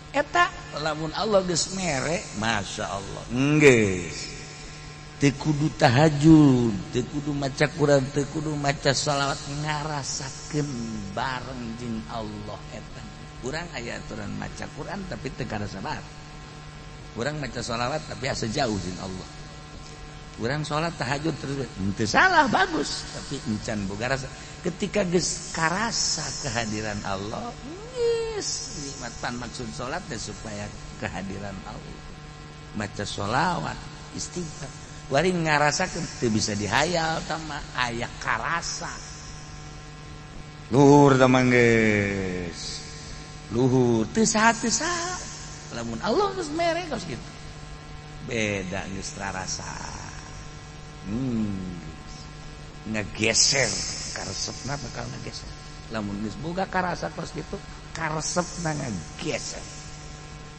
eta lamun Allah geus mere masya Allah geus teu kudu tahajud teu kudu maca Quran teu kudu maca shalawat ngarasakeun bareng jeung Allah eta urang aya aturan maca Quran tapi teu karasa salat urang maca shalawat tapi asa jauh jeung Allah urang salat tahajud terus teu salah bagus tapi encan boga rasa ketika geus karasa kehadiran Allah geus nikmatan maksud salat teh supaya kehadiran Allah maca shalawat istighfar wari ngarasakeun teu bisa dihayal tama aya karasa luhur tama geus luhur teu saha lamun Allah geus mere geus kitu beda geus rarasa ngageser karesepna bakal ngageser lamun geus boga karasa kos kitu karesepna ngageser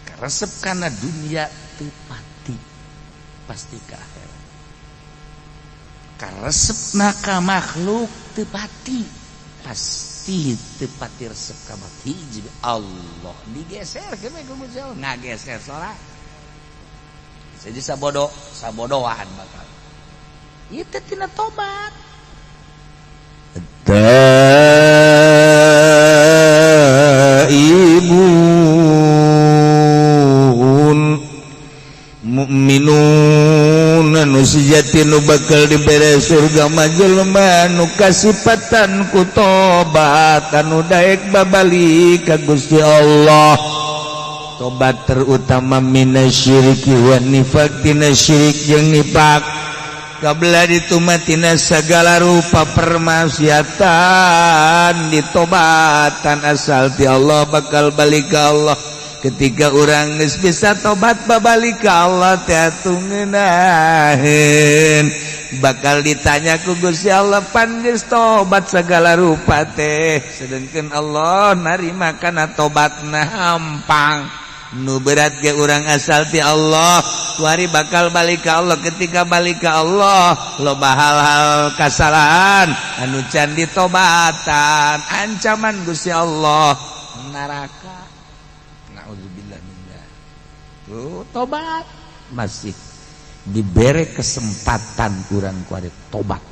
karesep kana dunia teu pati pasti ka akhirat karesepna ka makhluk teu pati pasti teu pati resep ka hiji Allah digeser ke ku Gusti Allah ngageser salat jadi sabodohan bakal ieu teh tina tobat taibun mu'minun anu sejati nu bakal dibere surga majelma nu kasipatan ku tobat anu daek babalik ka Gusti Allah. Tobat terutama minasyiriki wa nifaq, tina syirik jeung nifaq. Kabla ditumatina segala rupa permaksiatan ditobatan asal ti Allah bakal balik ke Allah. Ketika orang geus bisa tobat babalik ke Allah teh ngeunaheun bakal ditanya ku Gusti Allah pan geus tobat segala rupa teh sedengkeun Allah narima kana tobatna hampang. Nu berat ge urang asal ti Allah tuari bakal balik ke Allah. Ketika balik ke Allah loba hal-hal kasalahan anu can ditobatan ancaman Gusti Allah neraka. Naudzubillah min dzalik. Tuh tobat masih diberi kesempatan urang kuari tobat.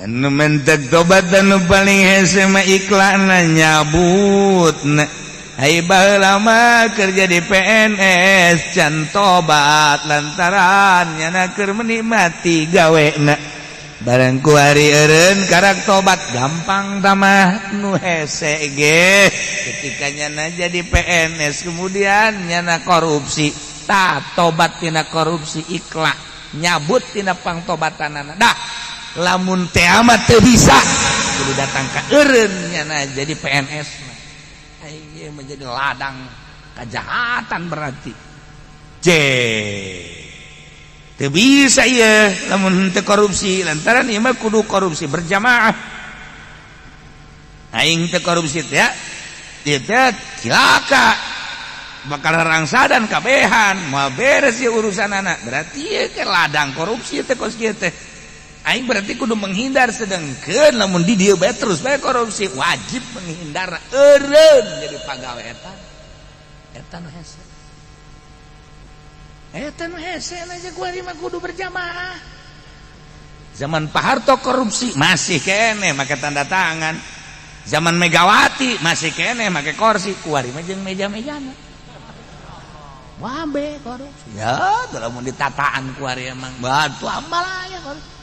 Anu mentek tobat anu paling hese mah iklanna nyabutna. Hai baheula mah kerja di PNS can tobat lantaran nyana keur menikmati gawena. Barang ku hari eureun karak tobat gampang tamah nu hese ge. Ketika nyana jadi PNS kemudian nyana korupsi, tah tobat tina korupsi ikhlas nyabut tina pangtobatanana. Dah lamun teh amat teu bisa kudu datang ka eureun nyana jadi PNS. Menjadi ladang kejahatan berarti teu bisa ieu lamun teu korupsi lantaran ieu mah kudu korupsi berjamaah. Aing teu korupsi teh ieu teh cilaka bakal rangsadan kabehan moal beres ieu urusanana berarti ieu ke ladang korupsi teh kos kieu teh. Aing berarti kudu menghindar sedengkeun lamun di dieu bae terus bae korupsi wajib menghindar eureun jadi pagawe eta nu hese. Eta nu hese aja kuari mah kudu berjamaah. Zaman Pak Harto korupsi masih kene make tanda tangan. Zaman Megawati masih kene make kursi kuari mah jeung meja-mejana. Wabe korupsi. Ya, lamun ditataan kuari emang batu amal aya korupsi.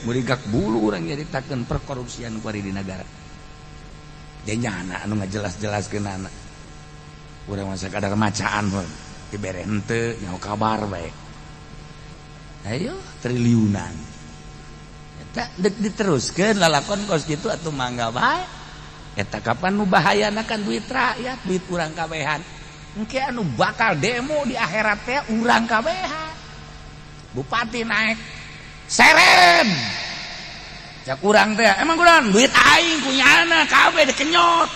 Murigak bulu orang nyaritakeun perkorupsian kuari di negara. Janyana anu ngajelas-jelaskeun anak. Urang masa kadar macaan pun dibere henteu nyaho kabar bae. Ayo triliunan. Eta deuk diteruskeun lalakon kos kitu atuh mangga bae. Eta kapan nu bahayana kan duit rakyat, duit urang kabehan. Engke anu bakal demo di akhirat teh urang kabehan. Bupati naik seren cak urang teh emang kurang duit aing punyana kabeh dikenyot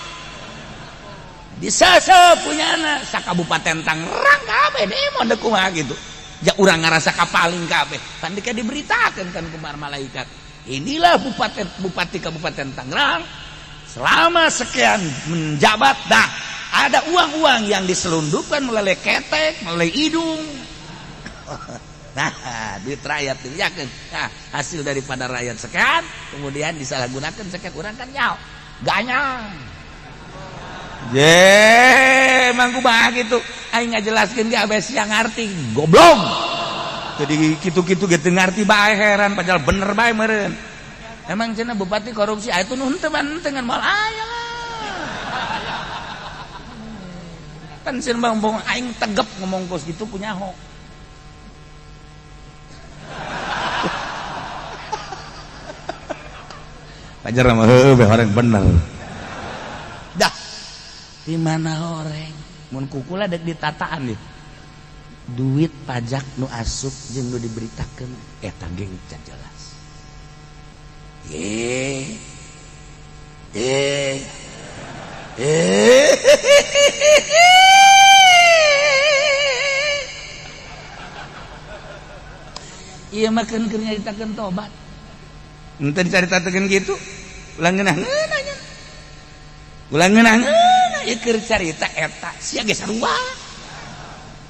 disesep punyana sakabupaten Tangerang kabeh demo deuk kumaha gitu jak urang ngarasa kapaling kabeh pan dika diberitakeun kan ku malaikat inilah bupati Kabupaten Tangerang selama sekian menjabat dah ada uang-uang yang diselundupkan melalui ketek melalui hidung. Nah, duit rakyat dibiakeun. Nah, hasil daripada rakyat sekian kemudian disalahgunakan sekian urang kan nyaho. Ganyang. Emang kumaha gitu. Aing ngajelaskeun ge abes yang ngarti, goblok. Jadi kitu-kitu ge teu ngarti bae heran padahal bener bae meureun. Emang cenah bupati korupsi aya tuh nu henteu dengan moal aya lah. Kan sieun bang aing tegep ngomong kos gitu kunyaho. Pajar mah heuh orang bener. Dah. Di mana orang? Mun kukula dek ditataan nih. Duit pajak nu asup jeung nu diberitakeun eta ge can jelas. Iya mah keur nyaritakeun tobat. Ente dicaritakeun gitu, ulang ngeunah-ngeunah nya. Ulang ngeunah-ngeunah ieu keur carita eta sia ge sarua.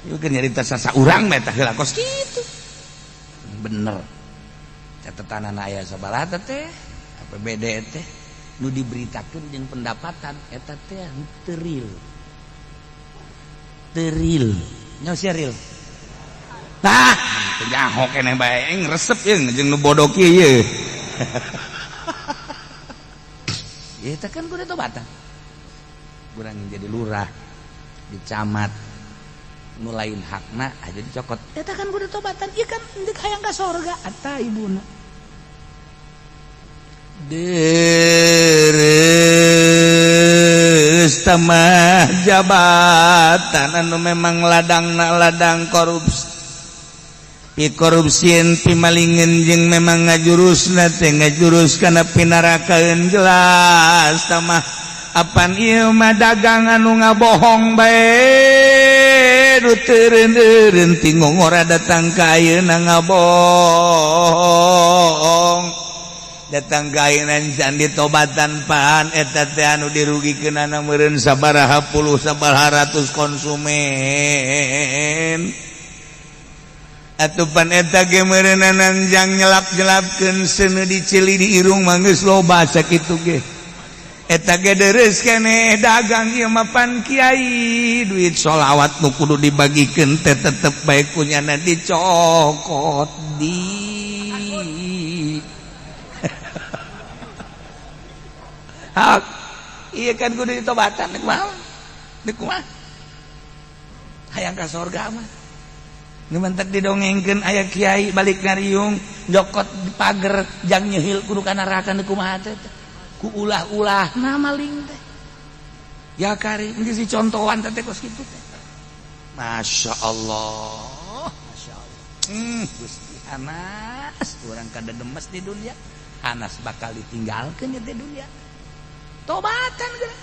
Ieu keur nyarita sasaurang mah eta heula kos kitu. Bener. Catetanana aya sabaraha teh? APBD teh nu diberitakeun jeung pendapatan eta teh teu real. Teu real. Nyaho sia real? Nah nyaho keneh bae resep jeung nu bodoh kieu ye. Ya eta kan kudu tobatan. Kurang jadi lurah di camat nu lain hakna aja dicokot. Eta kan kudu tobatan. Ieu kan endek hayang ka sorga eta ibuna. Deres tamah jabatan anu memang ladang korupsi. Pi korupsieun pi malingeun jeung memang ngajurusna teh ngajurus kana pinarakaeun jelas tamah apan ieu mah dagang anu ngabohong bae nu teureun-eureun tingong ora datang ka ayeuna ngabohong datang ka ayeuna can ditobatan pan eta teh anu dirugikeunana meureun sabaraha puluh sabaraha ratus konsumen. Atupan eta ge meureunna nanjang nyelap-nyelapkeun seuneu dicili di irung mah geus loba sakitu ge. Eta ge deres keneh dagang ieu mah pan kiai, duit sholawat nu kudu dibagikeun teh tetep bae kunyana dicokot di. Hak ieu kan kudu ditobatan nek mah. Nek kumaha? Hayang ka sorga mah. Ngementek didongengkeun aya kiai balik ngariung jokot di pager jang nyeuhil kudu ka neraka teh kumaha teh ku ulah-ulah na maling teh ya kari geus dicontohan teh kos kitu teh masyaallah Gusti Hanas urang kada demes di dunia Hanas bakal ditinggalkeun di dunia tobatan geura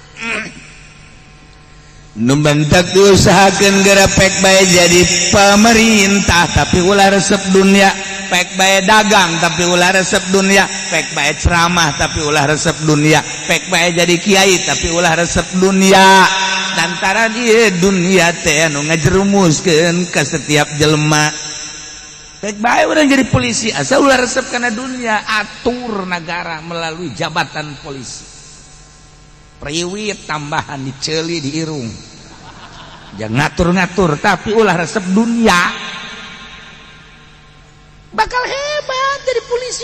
numbantak diusahakeun geura pek bae jadi pemerintah tapi ulah resep dunia pek bae dagang tapi ulah resep dunia pek bae ceramah tapi ulah resep dunia pek bae jadi kiai tapi ulah resep dunia lantaran ieu dunia teh anu ngajerumuskeun ka setiap jelema pek bae urang jadi polisi asa ulah resep kana dunia atur negara melalui jabatan polisi priwit tambahan diceuli di irung jangan ngatur-ngatur tapi ulah resep dunia bakal hebat jadi polisi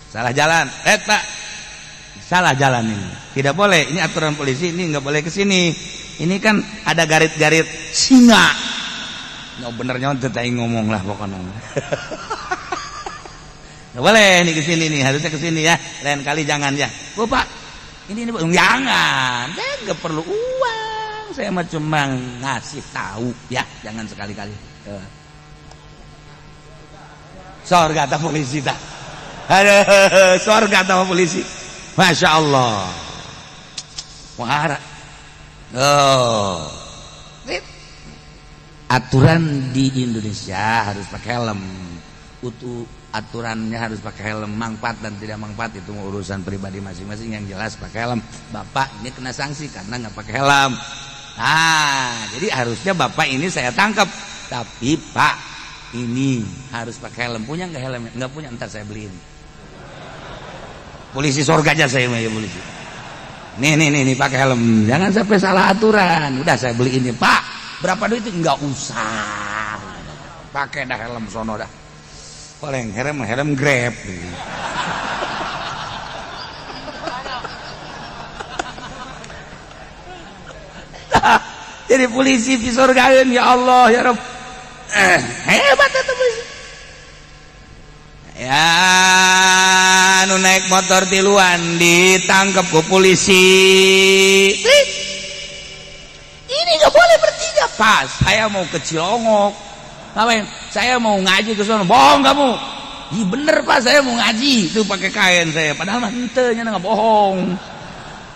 salah jalan eta salah jalan ini tidak boleh ini aturan polisi ini nggak boleh kesini ini kan ada garit-garit singa nggak bener nyontet aing ngomong lah pokoknya nggak boleh nih kesini nih harusnya kesini ya lain kali jangan ya Bapak ini jangan nggak perlu uang saya mah cuma ngasih tahu ya jangan sekali-kali sorga atau polisi tak ada sorga atau polisi Masya Allah wahara aturan di Indonesia harus pakai helm aturannya harus pakai helm manfaat dan tidak manfaat itu urusan pribadi masing-masing yang jelas pakai helm bapak ini kena sanksi karena nggak pakai helm nah jadi harusnya bapak ini saya tangkap tapi pak ini harus pakai helm punya nggak helmnya nggak punya ntar saya beliin polisi sorga aja saya ya polisi nih pakai helm jangan sampai salah aturan udah saya beliin nih pak berapa duit itu nggak usah pakai dah helm sono dah paling helm Grab jadi polisi di surgaeun ya Allah ya Rabb hebat itu polisi ya nu naik motor tiluan ditangkap ke polisi ini nggak boleh bertiga pas saya mau ke Cilongok ngapain? Saya mau ngaji ke sana. Bohong kamu. Iya bener Pak, saya mau ngaji. Itu pakai kain saya. Padahal mah henteu nya nggak bohong.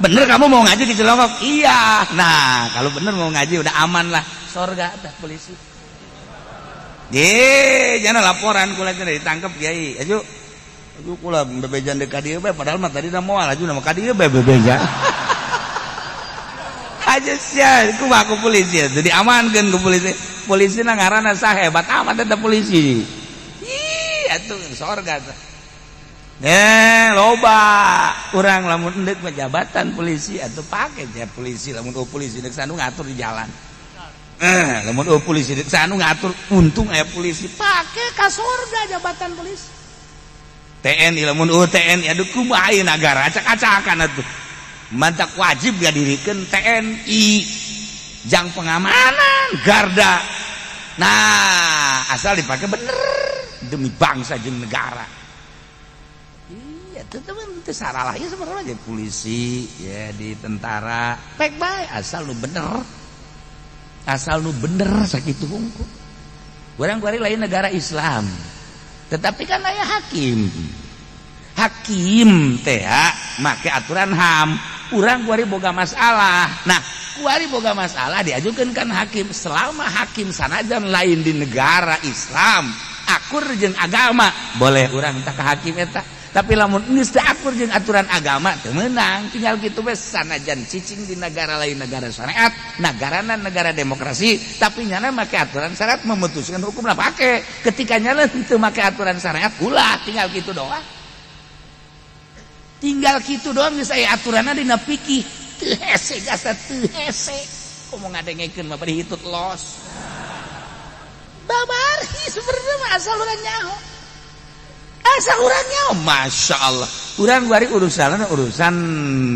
Bener kamu mau ngaji ke Cilongok? Iya. Nah, kalau bener mau ngaji udah aman lah. Sorga dah polisi. Jangan laporan kula teh ditangkap kiai. Ayo. Ayo kula bebejan deuk ka dieu bae padahal mah tadi da moal aju nama ka dieu bae bebeja. Aja sia kumaha ku polisi itu diamankeun ku polisi. Polisi na ngaranna sahebat amat eta polisi. Ih, atuh sorga teh. Loba urang lamun endek jabatan polisi atuh pake jet polisi lamun polisi deuk sandu ngatur di jalan. lamun polisi sanu ngatur untung aya polisi pake ka surga jabatan polisi TNI lamun TNI aduh kumaha ieu nagara acak-acakan atuh mantak wajib gadirikeun TNI jang pengamanan garda nah asal dipake bener demi bangsa jeung negara iya tetep teu salah ya sebenarnya jadi polisi ya di tentara pek bae asal nu bener sakitu hungkul urang kuari lain negara Islam tetapi kan aya hakim teh make aturan HAM urang kuari boga masalah nah kuari boga masalah diajukeun kan hakim selama hakim sanajan lain di negara Islam akur jeung agama boleh urang tak ka hakim eta tapi lamun geus teu akur jeung aturan agama teu meunang tinggal kitu we sanajan cicing di negara lain negara syariat nagarana negara demokrasi tapi nyana make aturan syariat memutuskan hukumna pake ketika nyana teu make aturan syariat ulah tinggal kitu doang geus aya aturanna dina fikih teu hese gasa teu hese komo ngadengekeun mah bari hitut los babari sebenarnya mah asal urang nyaho asal urang nyaho masya Allah urang kuari urusan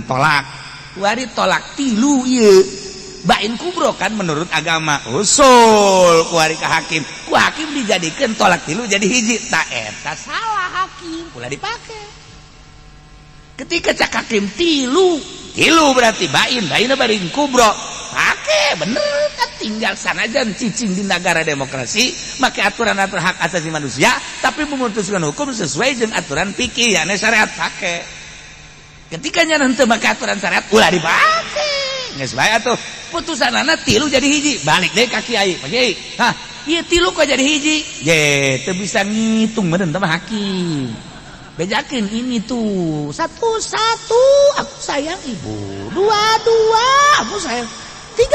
tolak kuari tolak 3 ieu bain kubro kan menurut agama usul kuari ka hakim ku hakim dijadikeun tolak 3 jadi hiji tak eta salah hakim ulah dipake ketika cak hakim 3 berarti bainna bari kubro pake bener kan tinggal sanajan cicing di negara demokrasi make aturan hak asasi manusia tapi memutuskan hukum sesuai dengan aturan fikih yakni syariat pake ketika nya henteu make aturan syariat ulah dipake geus bae atuh putusanana 3 jadi hiji balik deui ka kiai Pak Kiai hah ieu 3 kok jadi hiji ye teu bisa ngitung meureun teh mah hakim bejakeun ini tuh 1 aku sayang ibu 2 aku sayang 3 1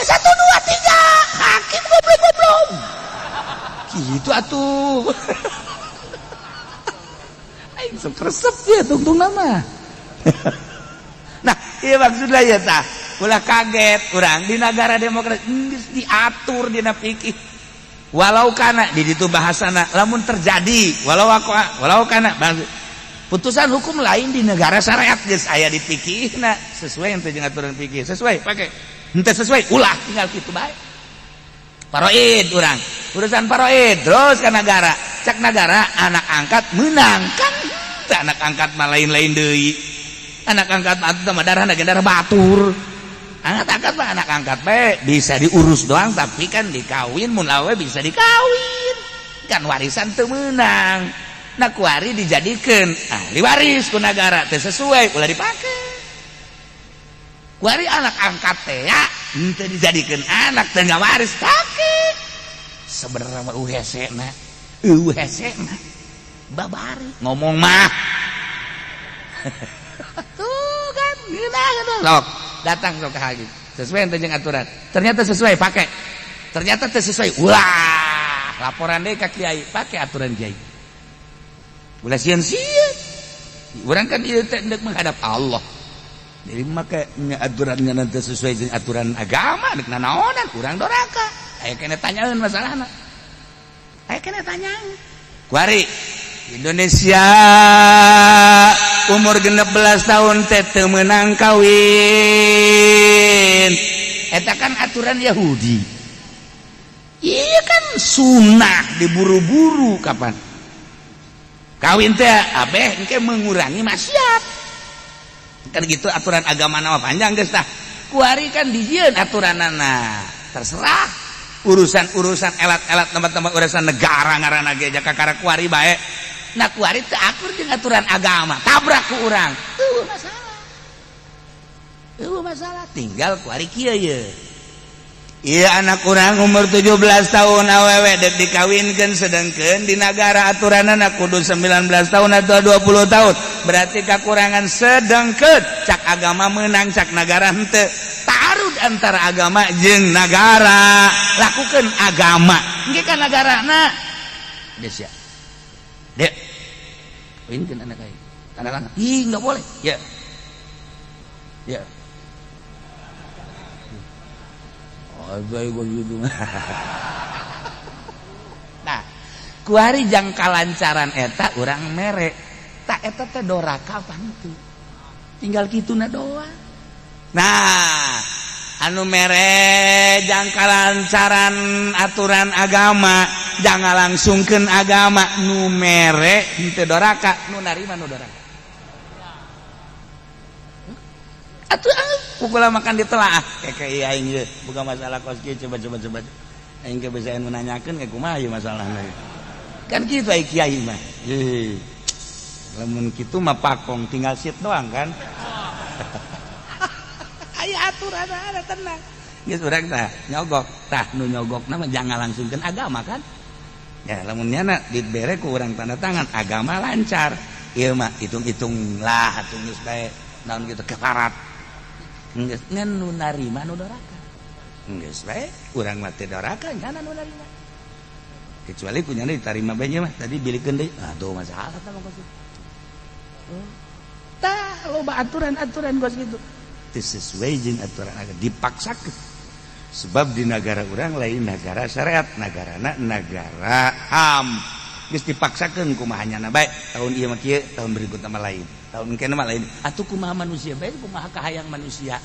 2 3 hakim goblok gitu atuh aing sok resep ya tungtung nama nah iya maksudnya ya tah ulah kaget urang di negara demokrasi geus diatur dina fikih walau kana di ditu bahasana lamun terjadi walau kana putusan hukum lain di negara syariat geus aya di fikihna sesuai ente jeung aturan fikih sesuai pake henteu sesuai ulah tinggal kitu bae paroid urang urusan paroid terus ka negara cak negara anak angkat menang kan anak angkat mah lain-lain deui anak angkat mah darahna ge darah batur anak angkat mah anak angkat bae bisa diurus doang tapi kan dikawin mun lawe bisa dikawin kan warisan teu meunang nah kuari dijadikeun ahli waris ku negara teu sesuai ulah dipake kuari anak angkat teh ya henteu dijadikeun anak teu ngawaris pake sebenarnya mah uhesena babari ngomong mah tuh kan geuna sok datang sok ka hakim sesuai ente jeung aturan ternyata sesuai pake ternyata teu sesuai ulah laporan deui ka kiai pake aturan kiai ulah sieun-sieun urang kan ieu teh hendak menghadap Allah jadi make aturannya nanti sesuai dengan aturan agama dek nanaonan urang doraka aya kene tanyaeun masalahna aya kene tanyaeun kuari Indonesia umur 16 tahun teh teu meunang kawin eta kan aturan Yahudi iya kan sunnah diburu-buru kapan kawin teh abeh engke mengurangi maksiat kan gitu aturan agama nama panjang geus tah kuari kan dijieun aturanana terserah urusan elat-elat tempat-tempat urusan negara ngaranna ge jaka kara kuari bae nah kuari teu akur jeung aturan agama tabrak ku urang teu masalah tinggal kuari kieu ye iya anak urang umur 17 tahun awewe dek dikawinkeun sedengkeun di negara aturanana kudu 19 tahun atau 20 tahun berarti kakurangan sedengkeun cak agama menang cak negara henteu tarud antara agama jeung negara lakukeun agama engke ka negarana geus ya dek kawinkeun anak aing tanda-tanda ih enggak boleh ya gitu. Nah, kuari jang kalancaran eta urang mere. Tak eta teh doraka apa itu? Tinggal kituna doang. Nah, anu mere jang kalancaran aturan agama, jangan langsungkeun agama nu mere henteu doraka, nu narima nu doraka. Atuh pukul makan ditelaah kayak ieu aing ieu bukan masalah kos kieu coba aing ge bisa menanyakeun kayak kumaha ieu masalahna kan kitu ai kiai mah lamun kitu mah pakong tinggal sit doang kan aya aturan ada tenang geus urang tah nyogok tah nu nyogokna mah jangan langsungkeun agama kan ya lamun nyana dibere ku urang tanda tangan agama lancar ieu mah hitung-hitung lah atuh geus bae naon kitu kefarat geus ngan nu narima nu doraka geus bae urang mah teh doraka nyana nu narima kecuali kunyana ditarima bae mah tadi bilikeun deui tuh masalah tah mah kitu tah loba aturan-aturan kos kitu teu sesuai jeung aturan agama dipaksakeun sebab di negara urang lain negara syariat nagarana negara HAM geus dipaksakeun kumaha nyana bae tahun ieu mah kieu tahun berikutna mah lain tahun kena mah lain atuh kumaha manusia bae kumaha kahayang manusia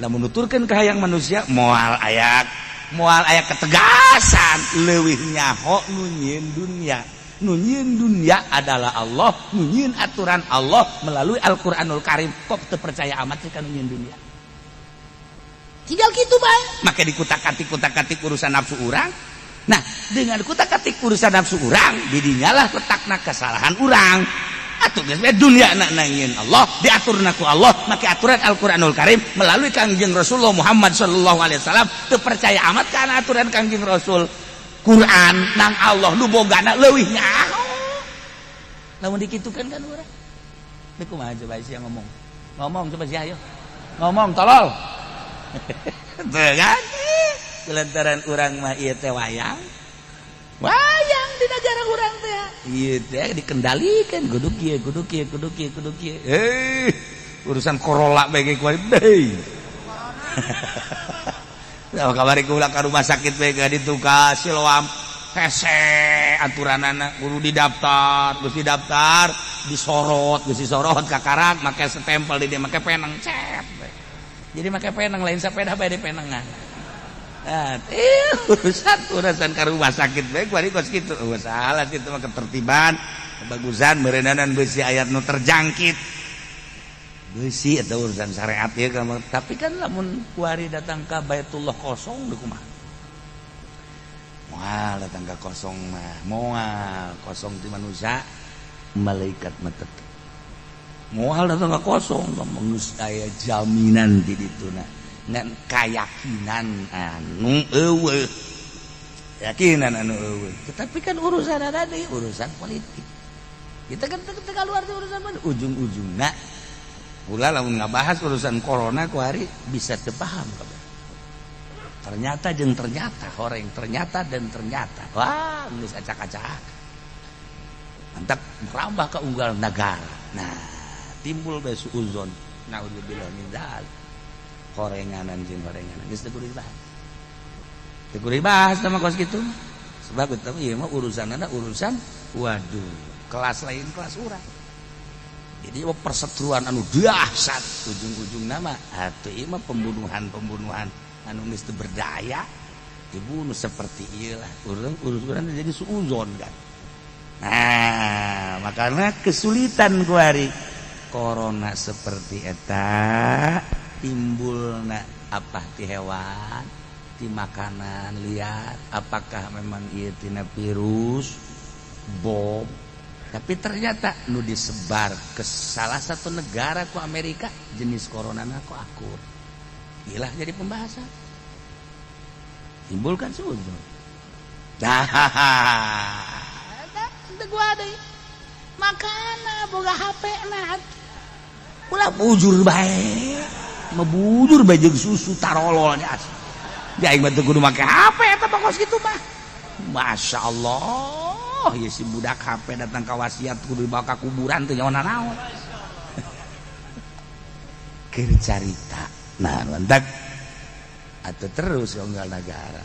lamun nuturkeun kahayang manusia moal aya ketegasan leuwih nyaho nu nyieun dunya adalah Allah nu nyieun aturan Allah melalui Al-Qur'anul Karim kok teu percaya amat ka nu nyieun dunya tinggal kitu bae make dikutak-katik urusan nafsu urang. Nah, dengan kutak-katik urusan nafsu urang, didinyalah letakna kesalahan urang. Atuh geus bae dunya nangieun Allah, diaturna ku Allah, make aturan Al-Qur'anul Karim melalui Kangjeng Rasulullah Muhammad sallallahu alaihi wasallam, teu percaya amat kana aturan Kangjeng Rasul. Quran nang Allah nu bogana leuwih nyaho. Lamun dikitukeun kan urang. Teu kumaha coba sia ngomong. Ngomong coba sia ayo. Ngomong tolol. Teu kan? Lantaran urang mah ieu teh wayang di negara urang teh ieu teh dikendalikeun kudu kieu urusan Corolla bae ku deui nah kamari ku ulah ka rumah sakit bae ka ditu ka Siloam hese aturanana kudu didaftar disorot ka karak make stempel di dieu make penang cet jadi make penang lain sepeda bae di penangan. Nah, urusan ke rumah sakit baik bari kos kitu. Salah kitu mah ketertiban, kebagusan meureunanan beusi ayat nu terjangkit. Beusi eta urusan syariat ieu kan. Tapi kan lamun kuari datang ka Baitullah kosong deuk kumaha? Moal datang ka kosong mah, moal kosong ti manusia, malaikat mah tetep. Moal datang ka kosong, geus aya jaminan di dituna. Ngan keyakinan anu eueuh keyakinan anu eueuh tetapi kan urusan ada di urusan politik kita kan keluar di urusan mana ujung-ujungna ulah lamun ngabahas urusan corona ku hari bisa teu paham kabeh ternyata jeung ternyata horeng ternyata dan ternyata wah geus acak-acak mantap merambah ke unggal negara nah timbul bae suuzon naudzubillah min dzalik korenganan geus teu kudu dibahas sama kos kitu sebab eta ieu mah urusanna urusan waduh kelas lain kelas urang jadi perseteruan anu dahsyat ujung-ujungna mah atuh ieu mah pembunuhan anu geus teu berdaya dibunuh seperti ieu lah urusan jadi suuzon kan nah makanya kesulitan kuari corona seperti eta timbulna apa ti hewan ti makanan liar apakah memang ieu tina virus bom tapi ternyata nu disebar ke salah satu negara ku Amerika jenis coronana ku akur ilah jadi pembahasan timbul kan suuzon dah teu gua deui makana boga HP na ulah bujur bae mebujur bae jeung susu tarolol nya asli. Dia aing mah teu kudu make HP eta pokos kitu mah. Masyaallah, ieu si budak HP datang ka wasiat kudu dibawa ka kuburan teu nyaona naon. Keur carita. Nah, lantak atau terus unggal negara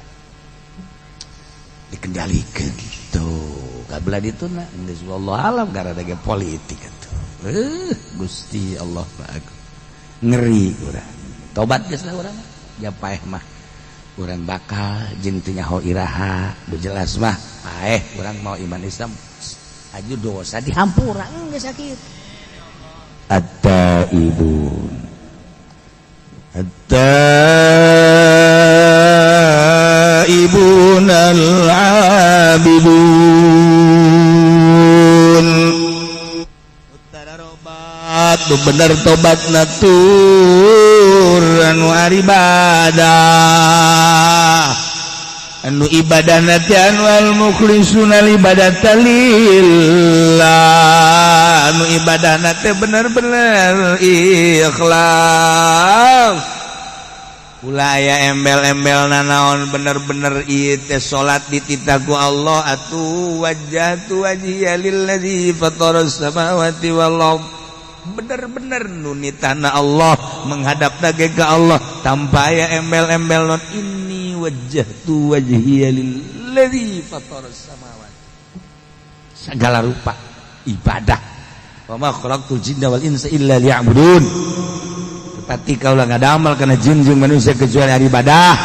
dikendalikan gitu kabelah itu nak Allah alam gara gara politik itu Gusti Allah Pak ngeri urang tobat geus lah urang ya paeh mah urang bakal jeung teu nyaho iraha nu jelas mah paeh urang mau iman Islam aju dosa dihampura geus sakit at-taibun at-taibun al-abidun utararobat bener tobat natur anu ibadah anu ibadah natian wal mukhlisuna ibadata lillah anu ibadah nate bener-bener ikhlas ulah aya embel-embel nanaon bener-bener ieu teh salat dititaku Allah atuh wajjahtu wajhiya lillazi fataras samawati wal ardh bener-bener nunitana Allah menghadap ke Allah tanpa aya embel-embel non ini wajjahtu wajhiya lillazi fataras samawati segala rupa ibadah wa ma khalaqtul jinna wal insa illa liya'budun tapi kaulah ngadamal kana jin jeung manusia kecuali ari ibadah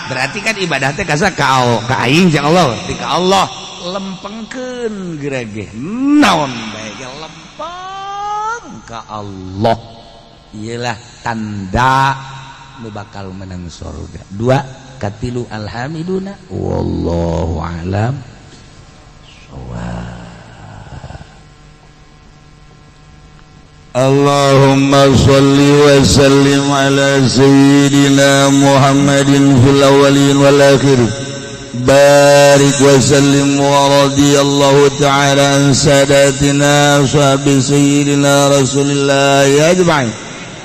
berarti kan ibadah teh kasa ka aing jeung Allah ti ka Allah lempengkeun geurage naon bae lempeng ka Allah iyalah tanda nu bakal menang surga dua katilu alhamiduna wallahu alam shawab Allahumma shalli wa sallim ala sayyidina Muhammadin fil awwalin wal akhirin barik wa sallim wa radiyallahu ta'ala an sadatina ashabi sayyidina rasulillah ajma'in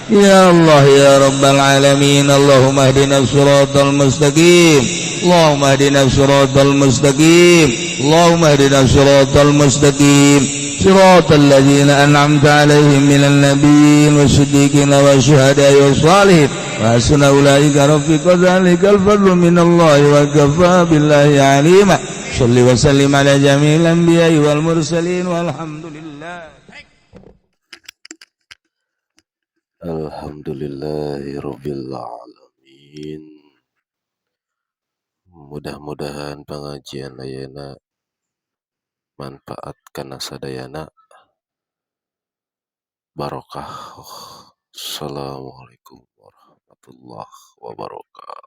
ya Allah ya rabbal alamin Allahumma hdina siratal mustaqim Allahumma hdina siratal mustaqim Allahumma hdina siratal mustaqim صراط الذين أنعمت عليهم من النبيين والصديقين والشهداء والصالحين وحسن أولئك رفيقا ذلك الفضل من الله وكفى بالله عليما صل وسلم على جميع الأنبياء والمرسلين والحمد لله Alhamdulillahirabbil alamin. Mudah-mudahan pengajian ayeuna manfaat kana sadayana barokah. Assalamualaikum warahmatullahi wabarakatuh.